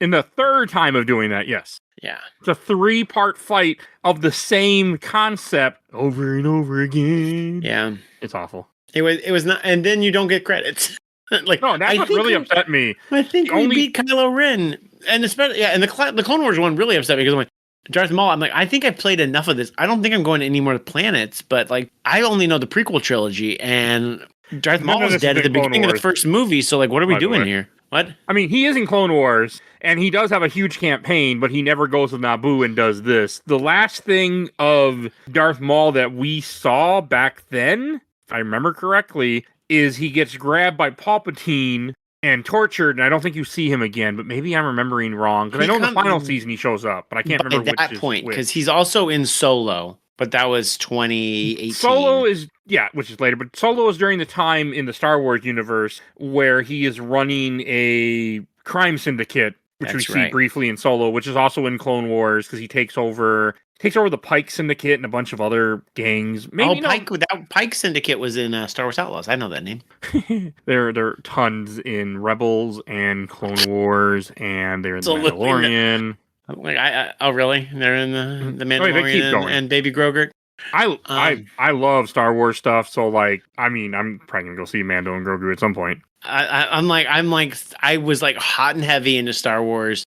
In the third time of doing that, yes. Yeah. It's a 3-part fight of the same concept over and over again. Yeah. It's awful. It was not, and then you don't get credits. That's what really upset me. I think we beat Kylo Ren, and especially and the Clone Wars one really upset me because I'm like Darth Maul. I'm like, I think I've played enough of this. I don't think I'm going to any more planets, but like I only know the prequel trilogy, and Darth Maul is dead at the beginning of the first movie. So like, what are we doing here? What? I mean, he is in Clone Wars, and he does have a huge campaign, but he never goes to Naboo and does this. The last thing of Darth Maul that we saw back then, if I remember correctly, is he gets grabbed by Palpatine and tortured, and I don't think you see him again, but maybe I'm remembering wrong. Because I know in the final season he shows up, but I can't remember at that point, because he's also in Solo, but that was 2018. Solo is, which is later, but Solo is during the time in the Star Wars universe where he is running a crime syndicate, which we see briefly in Solo, which is also in Clone Wars, because he takes over the Pike Syndicate and a bunch of other gangs. Maybe that Pike Syndicate was in Star Wars Outlaws. I know that name. There are tons in Rebels and Clone Wars, and they're in The Mandalorian. Really? They're in the Mandalorian and Baby Grogu. I love Star Wars stuff, so I'm probably gonna go see Mando and Grogu at some point. I was hot and heavy into Star Wars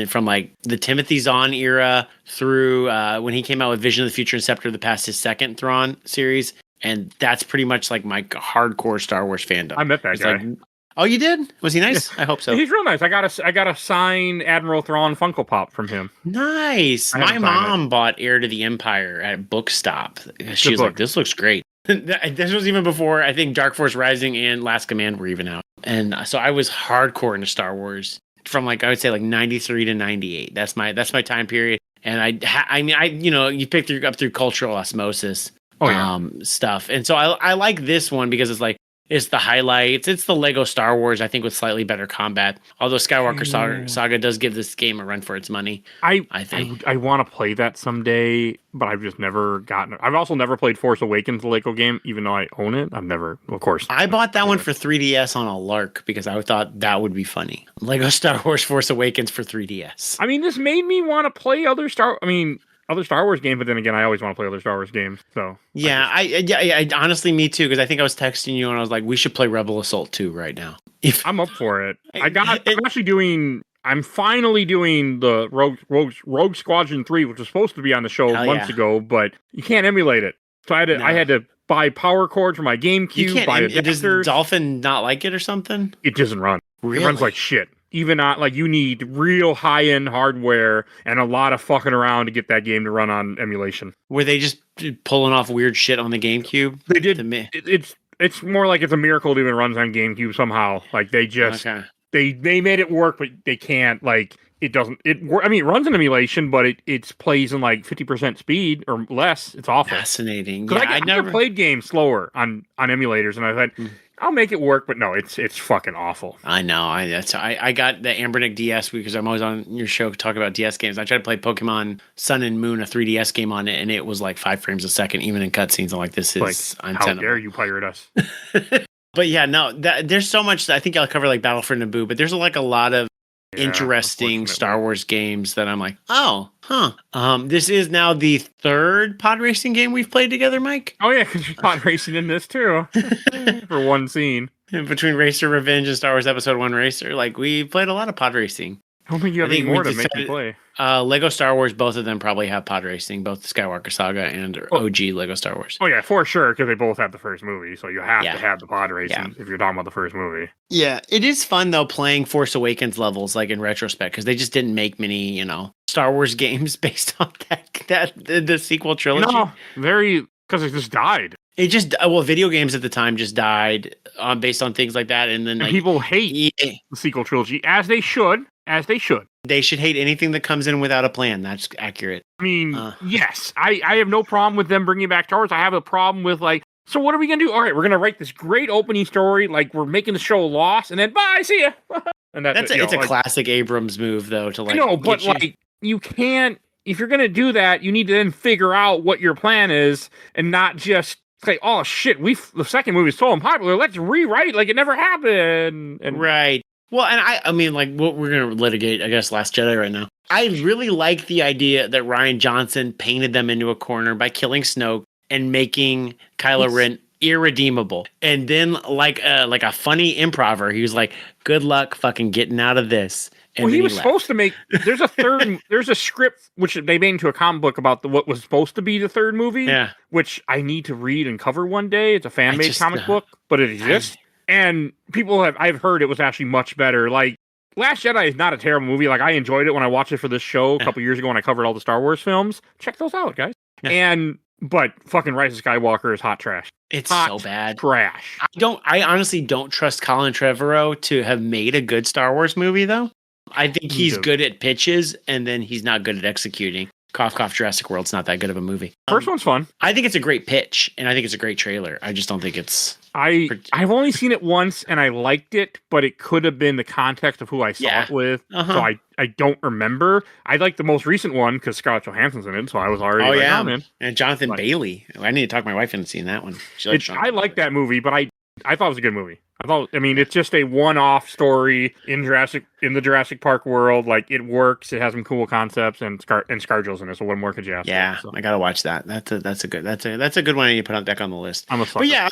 from the Timothy Zahn era through when he came out with Vision of the Future and Scepter of the Past, his second Thrawn series, and that's pretty much my hardcore Star Wars fandom. I met that guy. Oh, you did? Was he nice? I hope so. He's real nice. I got a signed Admiral Thrawn Funko Pop from him. Nice. My mom bought Heir to the Empire at Bookstop. She was like, "This looks great." This was even before I think Dark Force Rising and Last Command were even out, and so I was hardcore into Star Wars from I would say 93 to 98. That's my time period, and you pick up through cultural osmosis. Stuff, and so I like this one because it's the highlights. It's the Lego Star Wars, I think, with slightly better combat. Although Skywalker Saga does give this game a run for its money. I think I want to play that someday, but I've just never gotten it. I've also never played Force Awakens, the Lego game, even though I own it. I've never, of course. I bought that one for 3DS on a lark because I thought that would be funny. Lego Star Wars Force Awakens for 3DS. This made me want to play other Star Wars games, but then again, I always want to play other Star Wars games. So I honestly, me too, because I think I was texting you and I was like, we should play Rebel Assault 2 right now. I'm up for it. I'm finally doing the Rogue Squadron 3, which was supposed to be on the show months ago, but you can't emulate it. So I had to buy power cords for my GameCube. Does Dolphin not like it or something? It doesn't run. Really? It runs like shit. Even not you need real high-end hardware and a lot of fucking around to get that game to run on emulation. Were they just pulling off weird shit on the GameCube? They did. It's more like it's a miracle it even runs on GameCube somehow. They just they made it work, but they can't. It doesn't. It runs in emulation, but it plays in 50% speed or less. It's awful. Fascinating. Yeah, I never played games slower on emulators, and I thought. I'll make it work, but no, it's fucking awful. I know. I got the Ambernick DS because I'm always on your show talking about DS games. I tried to play Pokemon Sun and Moon, a 3DS game on it, and it was 5 frames a second, even in cutscenes. I'm like, this is untenable. How dare you pirate us? But yeah, no, there's so much. I think I'll cover Battle for Naboo, but there's a lot of interesting Star Wars games that I'm like, this is now the third pod racing game we've played together, Mike. Oh yeah, because you're pod racing in this too for one scene. In between Racer Revenge and Star Wars Episode 1 Racer, we played a lot of pod racing. I don't think you have any more to make you play. Lego Star Wars, both of them probably have pod racing, both the Skywalker Saga and OG Lego Star Wars. Oh yeah, for sure, because they both have the first movie, so you have to have the pod racing if you're talking about the first movie. Yeah, it is fun though playing Force Awakens levels in retrospect, because they just didn't make many, Star Wars games based on the sequel trilogy. No, because it just died. It just video games at the time just died based on things like that, and then people hate the sequel trilogy as they should. They should hate anything that comes in without a plan. That's accurate. Yes, I have no problem with them bringing back Star Wars. I have a problem with so what are we gonna do? All right, we're gonna write this great opening story, we're making the show Lost, and then bye, see ya. And it's a classic Abrams move though to but you can't. If you're gonna do that, you need to then figure out what your plan is, and not just say, "Oh shit, the second movie is so unpopular. Let's rewrite it like it never happened." And right. Well, and I mean, what we're gonna litigate, I guess, Last Jedi right now. I really like the idea that Rian Johnson painted them into a corner by killing Snoke and making Kylo Ren irredeemable. And then, like a funny improver, he was like, "Good luck, fucking getting out of this." And he was supposed to make. There's a third. There's a script which they made into a comic book about what was supposed to be the third movie. Yeah. Which I need to read and cover one day. It's a fan made comic book, but it exists. And I've heard it was actually much better. Last Jedi is not a terrible movie. I enjoyed it when I watched it for this show a couple years ago when I covered all the Star Wars films. Check those out, guys. Yeah. And But fucking Rise of Skywalker is hot trash. It's Hot so bad. Trash. I honestly don't trust Colin Trevorrow to have made a good Star Wars movie, though. I think he's good at pitches, and then he's not good at executing. Cough, cough, Jurassic World's not that good of a movie. First one's fun. I think it's a great pitch, and I think it's a great trailer. I just don't think it's... I've only seen it once, and I liked it, but it could have been the context of who I saw it with. So I don't remember. I like the most recent one because Scarlett Johansson's in it, so I was already man. And Jonathan Bailey. I need to talk my wife into seeing that one. I like that movie, but I thought it was a good movie. It's just a one-off story in the Jurassic Park world. Like, it works. It has some cool concepts, and ScarJo's in it. So what more could you ask? Yeah, I gotta watch that. That's a good one. I need to put back on the list. I'm a sucker. But yeah,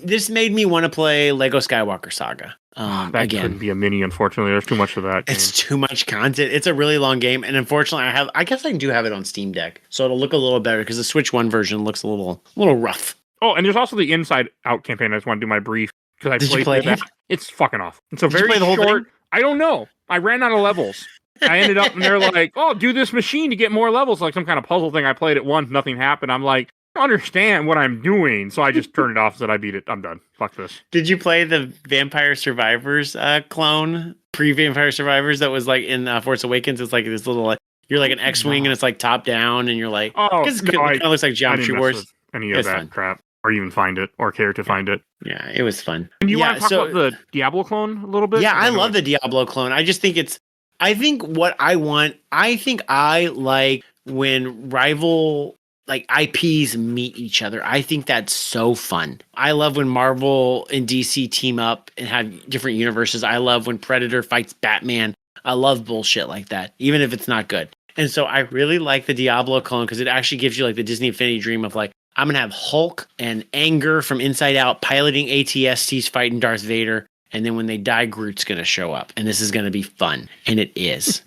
this made me want to play Lego Skywalker Saga. That couldn't be a mini, unfortunately. There's too much of that. It's too much content. It's a really long game, and unfortunately, I guess I do have it on Steam Deck, so it'll look a little better because the Switch 1 version looks a little rough. Oh, and there's also the Inside Out campaign. I just want to do my brief because I played that. It's fucking off. It's a very short. I don't know. I ran out of levels. I ended up, and they're like, "Oh, do this machine to get more levels," like some kind of puzzle thing. I played it once, nothing happened. I'm like, I don't understand what I'm doing, so I just turned it off. Said I beat it. I'm done. Fuck this. Did you play the Vampire Survivors clone? Pre-Vampire Survivors that was like in Force Awakens. It's like this little you're like an X-wing and it's like top down, and you're like, it kind of looks like Geometry Wars. Any of that crap. Or even find it, or care to find it. Yeah, it was fun. And you want to talk about the Diablo clone a little bit? Yeah, I love the Diablo clone. I think what I want, I think I like when rival like IPs meet each other. I think that's so fun. I love when Marvel and DC team up and have different universes. I love when Predator fights Batman. I love bullshit like that, even if it's not good. And so I really like the Diablo clone because it actually gives you like the Disney Infinity dream of like, I'm going to have Hulk and Anger from Inside Out piloting AT-STs fighting Darth Vader. And then when they die, Groot's going to show up. And this is going to be fun. And it is.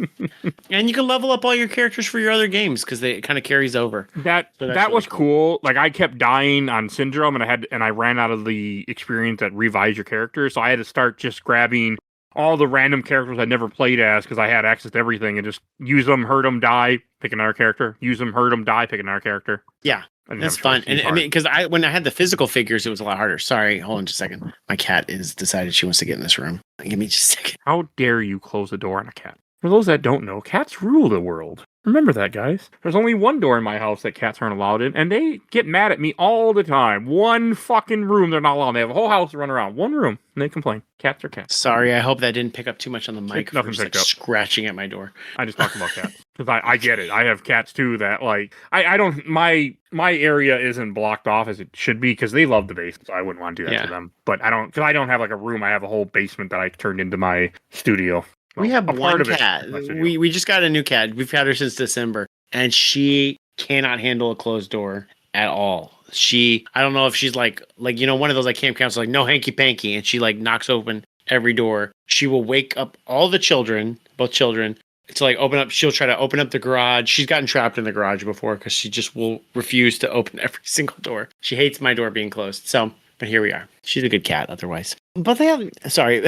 And you can level up all your characters for your other games because it kind of carries over. That was cool. Like, I kept dying on Syndrome, and I ran out of the experience that revives your character. So I had to start just grabbing all the random characters I'd never played as because I had access to everything and just use them, hurt them, die, pick another character. Use them, hurt them, die, pick another character. Yeah. That's fun. And I mean, because when I had the physical figures, it was a lot harder. Sorry, hold on just a second. My cat has decided she wants to get in this room. Give me just a second. How dare you close the door on a cat? For those that don't know, cats rule the world. Remember that, guys. There's only one door in my house that cats aren't allowed in, and they get mad at me all the time. One fucking room they're not allowed. They have a whole house to run around. One room, and they complain. Cats are cats. Sorry, I hope that didn't pick up too much on the mic. Nothing picked up. Scratching at my door. I just talked about cats. Because I get it. I have cats, too, that, like, I don't, my area isn't blocked off as it should be, because they love the basement, so I wouldn't want to do that to them. But because I don't have, like, a room. I have a whole basement that I turned into my studio. We have one cat. We just got a new cat. We've had her since December, and she cannot handle a closed door at all. I don't know if she's like one of those like camp counselors, like no hanky panky, and she like knocks open every door. She will wake up all the children, both children, to like open up. She'll try to open up the garage. She's gotten trapped in the garage before because she just will refuse to open every single door. She hates my door being closed. So, but here we are. She's a good cat otherwise. But they have. Sorry.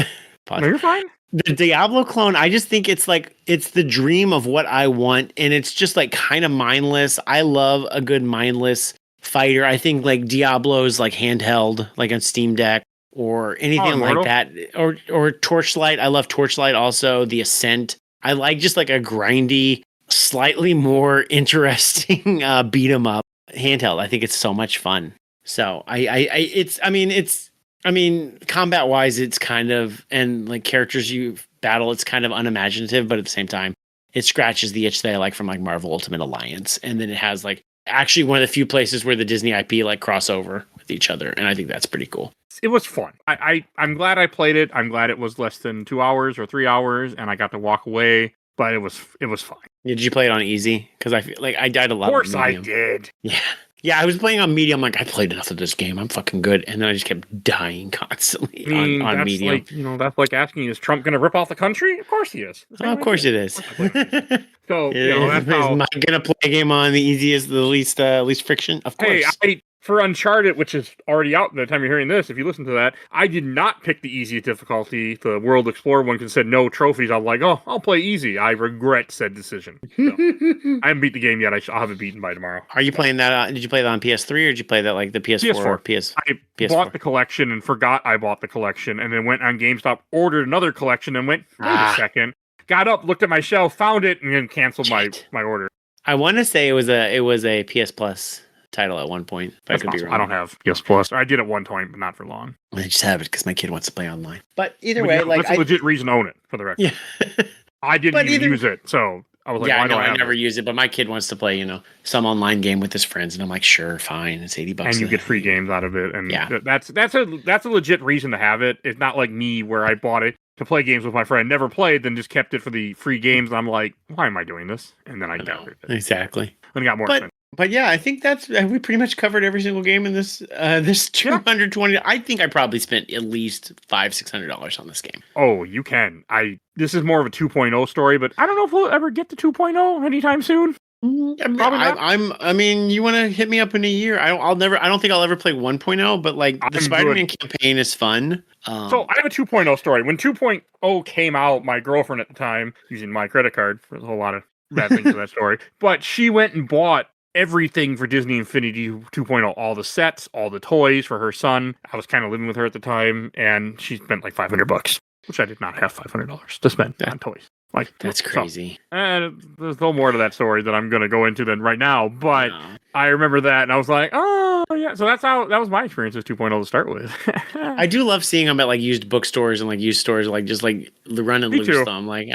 No, you're fine. The Diablo clone, I just think it's the dream of what I want, and it's just like kind of mindless. I love a good mindless fighter. I think like Diablo's like handheld, like on Steam Deck or anything like that, or Torchlight. I love Torchlight also. The Ascent. I like just like a grindy, slightly more interesting beat 'em up handheld. I think it's so much fun. So combat wise, it's kind of, and like characters you battle, it's kind of unimaginative, but at the same time, it scratches the itch that I like from like Marvel Ultimate Alliance. And then it has like actually one of the few places where the Disney IP like crossover with each other. And I think that's pretty cool. It was fun. I'm glad I played it. I'm glad it was less than 2 hours or 3 hours and I got to walk away, but it was fine. Did you play it on easy? Because I feel like I died a lot. Of course I did. Yeah. Yeah, I was playing on medium. Like, I played enough of this game. I'm fucking good. And then I just kept dying constantly on medium. Like, that's like asking, is Trump going to rip off the country? Of course he is. Of course it is. So, that's how... Am I going to play a game on the easiest, the least friction? Of course. Hey, For Uncharted, which is already out by the time you're hearing this, if you listen to that, I did not pick the easiest difficulty. The World Explorer one because it said no trophies. I'm like, oh, I'll play easy. I regret said decision. So, I haven't beat the game yet. I'll have it beaten by tomorrow. Are you playing that? Did you play that on PS3 or did you play that like the PS4? I bought the collection and forgot I bought the collection, and then went on GameStop, ordered another collection, and went, wait a second. Got up, looked at my shelf, found it, and then canceled my order. I want to say it was a PS Plus title at one point. But I could be wrong. I don't have PS Plus. I did at one point, but not for long. I just have it because my kid wants to play online. But either way, like that's a legit reason to own it, for the record. Yeah. I didn't even use it, so I was like, yeah, why don't I never use it, but my kid wants to play, some online game with his friends, and I'm like, sure, fine, it's $80. And you get free games out of it, and that's a legit reason to have it. It's not like me where I bought it to play games with my friend, never played, then just kept it for the free games. And I'm like, why am I doing this? And then I got it. Exactly. And it got more expensive. But yeah, I think we pretty much covered every single game in this 220. I think I probably spent at least $500-$600 on this game. Oh, you can. This is more of a 2.0 story, but I don't know if we'll ever get to 2.0 anytime soon. I mean, you want to hit me up in a year? I don't think I'll ever play 1.0, but like the Spider-Man campaign is fun. So I have a 2.0 story. When 2.0 came out, my girlfriend at the time, using my credit card, there's a whole lot of bad things to that story, but she went and bought everything for Disney Infinity 2.0, all the sets, all the toys for her son. I was kind of living with her at the time, and she spent like $500, which I did not have $500 to spend on toys. Like, that's crazy. There's no more to that story that I'm going to go into than right now, but I remember that, and I was like, oh, yeah. So that was my experience with 2.0 to start with. I do love seeing them at like used bookstores and like used stores, like just like running loose. I'm like,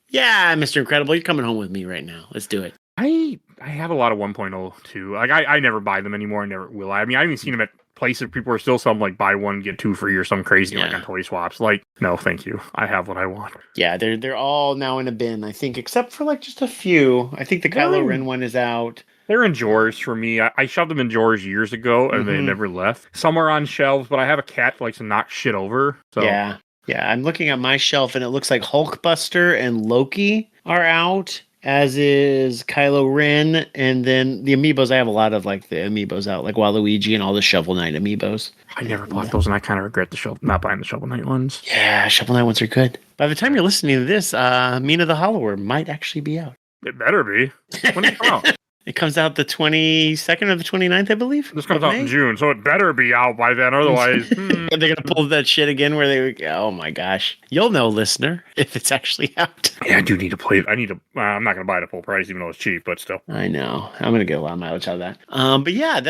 yeah, Mr. Incredible, you're coming home with me right now. Let's do it. I have a lot of 1.0 too. Like I never buy them anymore. I never will. I mean, I haven't seen them at places. People are still selling like buy one get two free or something crazy like on toy swaps. Like, no, thank you. I have what I want. Yeah, they're all now in a bin, I think, except for like just a few. I think the Kylo Ren one is out. They're in drawers for me. I shoved them in drawers years ago and they never left. Some are on shelves, but I have a cat that likes to knock shit over. So yeah, I'm looking at my shelf and it looks like Hulkbuster and Loki are out, as is Kylo Ren, and then the amiibos. I have a lot of like the amiibos out, like Waluigi and all the Shovel Knight amiibos. I never bought those, and I kind of regret not buying the Shovel Knight ones. Yeah, Shovel Knight ones are good. By the time you're listening to this, Mina the Hollower might actually be out. It better be. When did it come out? It comes out the 22nd or the 29th, I believe. This comes out in June, so it better be out by then. Otherwise, Are they going to pull that shit again where they... Oh, my gosh. You'll know, listener, if it's actually out. Yeah, I do need to play it. I'm not going to buy it at full price, even though it's cheap, but still. I know. I'm going to get a lot of mileage out of that. But yeah,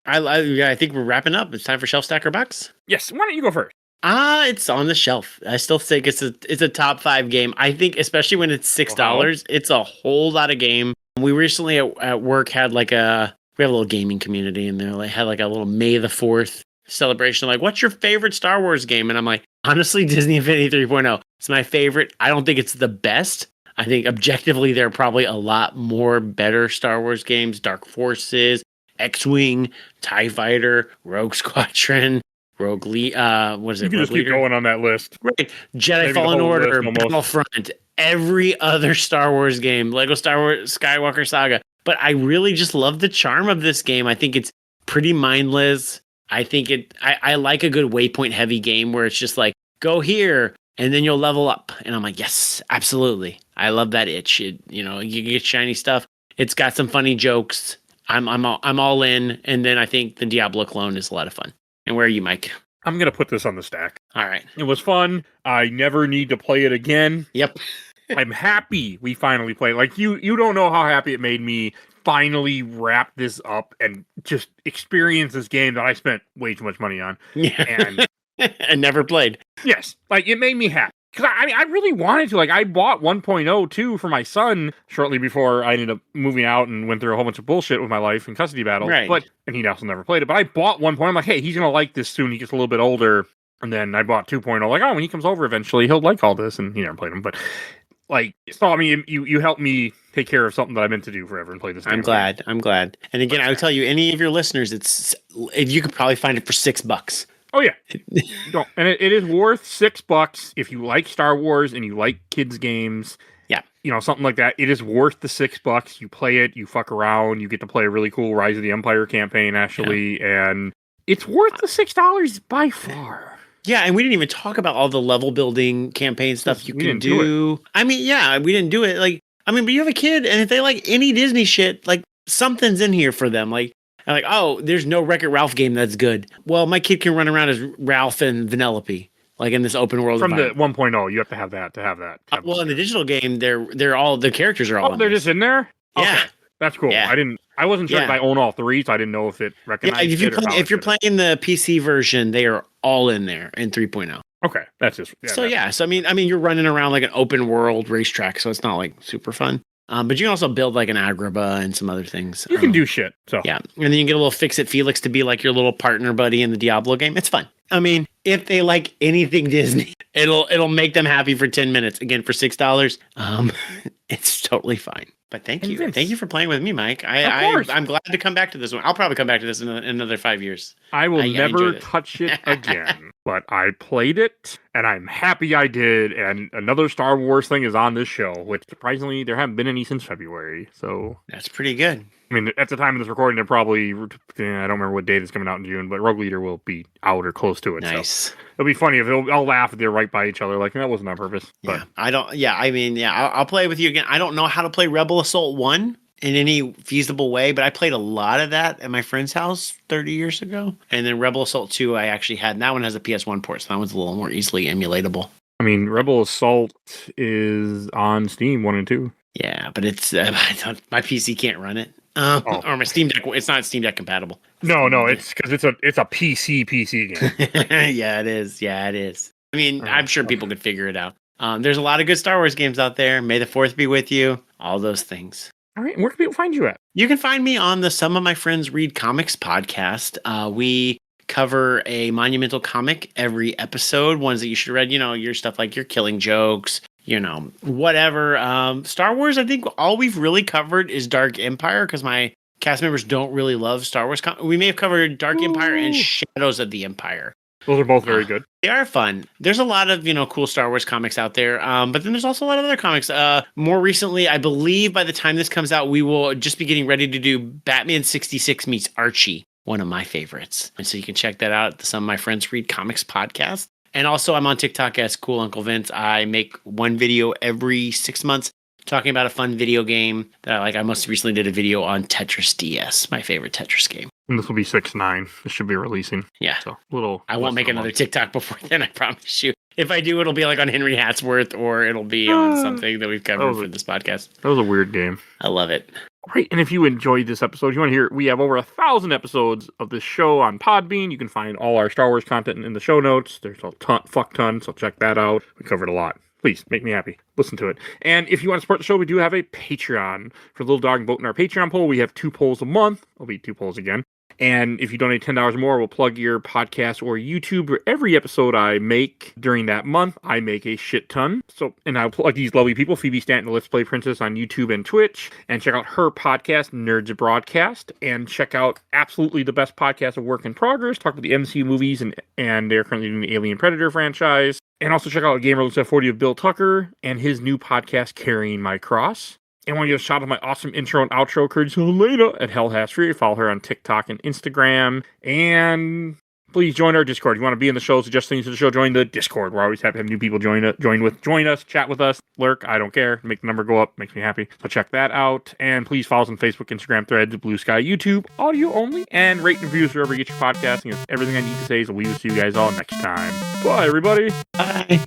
I think we're wrapping up. It's time for Shelf Stacker Box. Yes. Why don't you go first? It's on the shelf. I still think it's a top 5 game. I think, especially when it's $6, it's a whole lot of game. We recently at work had we have a little gaming community, and they had like a little May the 4th celebration. Like, what's your favorite Star Wars game? And I'm like, honestly, Disney Infinity 3.0. It's my favorite. I don't think it's the best. I think objectively there are probably a lot more better Star Wars games. Dark Forces, X-Wing, TIE Fighter, Rogue Squadron, what is it? You can just keep going on that list. Right. Jedi Fallen Order, Battlefront, every other Star Wars game, Lego Star Wars Skywalker Saga. But I really just love the charm of this game. I think it's pretty mindless. I think I like a good waypoint heavy game where it's just like, go here and then you'll level up. And I'm like, yes, absolutely. I love that itch. You get shiny stuff. It's got some funny jokes. I'm all in. And then I think the Diablo clone is a lot of fun. And where are you, Mike? I'm going to put this on the stack. All right. It was fun. I never need to play it again. Yep. I'm happy we finally played. Like, you don't know how happy it made me finally wrap this up and just experience this game that I spent way too much money on. Yeah. And never played. Yes. Like, it made me happy. Because I really wanted to. Like, I bought 1.0 too for my son shortly before I ended up moving out and went through a whole bunch of bullshit with my life and custody battles. Right. And he also never played it. But I bought 1.0. I'm like, hey, he's going to like this soon. He gets a little bit older. And then I bought 2.0. Like, when he comes over eventually, he'll like all this. And he never played them. But, like, so, I mean, you helped me take care of something that I meant to do forever and play this game. I'm glad. And again, I would tell you, any of your listeners, you could probably find it for $6. Oh, yeah. And it is worth $6 if you like Star Wars and you like kids' games. Yeah. something like that, it is worth the $6. You play it, you fuck around, you get to play a really cool Rise of the Empire campaign, actually, and it's worth the $6 by far. Yeah, and we didn't even talk about all the level building campaign stuff you can do. I mean, yeah, we didn't do it. Like, I mean, but you have a kid, and if they like any Disney shit, like something's in here for them. Like, oh, there's no Wreck-It Ralph game that's good. Well, my kid can run around as Ralph and Vanellope, like in this open world. From the 1.0, you have to have that to have that. Well, in the digital game, they're all the characters are all. Oh, they're just in there. Yeah, okay. That's cool. Yeah. I wasn't sure if I own all three, so I didn't know if it recognized if you're playing the PC version, they are all in there in 3.0. Okay, that's just So I mean, you're running around like an open world racetrack, so it's not like super fun. But you can also build like an Agrabah and some other things. You can do shit. So yeah, and then you get a little Fix-It Felix to be like your little partner buddy in the Diablo game. It's fun. I mean, if they like anything Disney, it'll make them happy for 10 minutes. Again, for $6, it's totally fine. But thank you for playing with me, Mike. I'm glad to come back to this one. I'll probably come back to this in another 5 years. I will never touch it again. But I played it, and I'm happy I did. And another Star Wars thing is on this show, which surprisingly there haven't been any since February. So that's pretty good. I mean, at the time of this recording, they're probably, I don't remember what date it's coming out in June, but Rogue Leader will be out or close to it. Nice. So it'll be funny if I'll laugh if they're right by each other. Like, that wasn't on purpose. Yeah. But. I'll play with you again. I don't know how to play Rebel Assault 1 in any feasible way, but I played a lot of that at my friend's house 30 years ago. And then Rebel Assault 2, I actually had, and that one has a PS1 port, so that one's a little more easily emulatable. I mean, Rebel Assault is on Steam 1 and 2. Yeah, but it's my PC can't run it. Or my Steam Deck. It's not Steam Deck compatible. No, it's because it's a PC game. Yeah, it is. I mean, I'm sure people could figure it out. There's a lot of good Star Wars games out there. May the 4th be with you. All those things. All right, where can people find you at? You can find me on the Some of My Friends Read Comics podcast. We cover a monumental comic every episode. Ones that you should read. Your stuff like your Killing Jokes. Whatever. Star Wars, I think all we've really covered is Dark Empire because my cast members don't really love Star Wars. We may have covered Dark Empire and Shadows of the Empire. Those are both very good. They are fun. There's a lot of, cool Star Wars comics out there. But then there's also a lot of other comics. More recently, I believe by the time this comes out, we will just be getting ready to do Batman 66 meets Archie, one of my favorites. And so you can check that out at the Some of My Friends Read Comics podcast. And also, I'm on TikTok as Cool Uncle Vince. I make one video every 6 months talking about a fun video game that I like. I most recently did a video on Tetris DS, my favorite Tetris game. And this will be 6/9. This should be releasing. Yeah. So I won't make another TikTok before then, I promise you. If I do, it'll be like on Henry Hatsworth or it'll be on something that we've covered for this podcast. That was a weird game. I love it. Right, and if you enjoyed this episode, you want to hear, we have over 1,000 episodes of this show on Podbean. You can find all our Star Wars content in the show notes. There's a fuck ton, so check that out. We covered a lot. Please, make me happy. Listen to it. And if you want to support the show, we do have a Patreon. For Little Dog and Vote in our Patreon poll, we have 2 polls a month. There'll be 2 polls again. And if you donate $10 or more, we'll plug your podcast or YouTube or every episode I make during that month. I make a shit ton. And I'll plug these lovely people, Phoebe Stanton, Let's Play Princess on YouTube and Twitch. And check out her podcast, Nerds Broadcast. And check out absolutely the best podcast of Work in Progress. Talk about the MCU movies, and they're currently doing the Alien Predator franchise. And also check out Gamer Looks at 40 of Bill Tucker and his new podcast, Carrying My Cross. And I want to give a shout out to my awesome intro and outro, courtesy of Elena at Hell Has Free. Follow her on TikTok and Instagram. And please join our Discord. If you want to be in the show, suggest things to the show, join the Discord. We're always happy to have new people join us, chat with us, lurk. I don't care. Make the number go up. Makes me happy. So check that out. And please follow us on Facebook, Instagram, Threads, Blue Sky, YouTube, audio only, and rate and reviews wherever you get your podcasting. That's everything I need to say. So we'll see you guys all next time. Bye, everybody. Bye.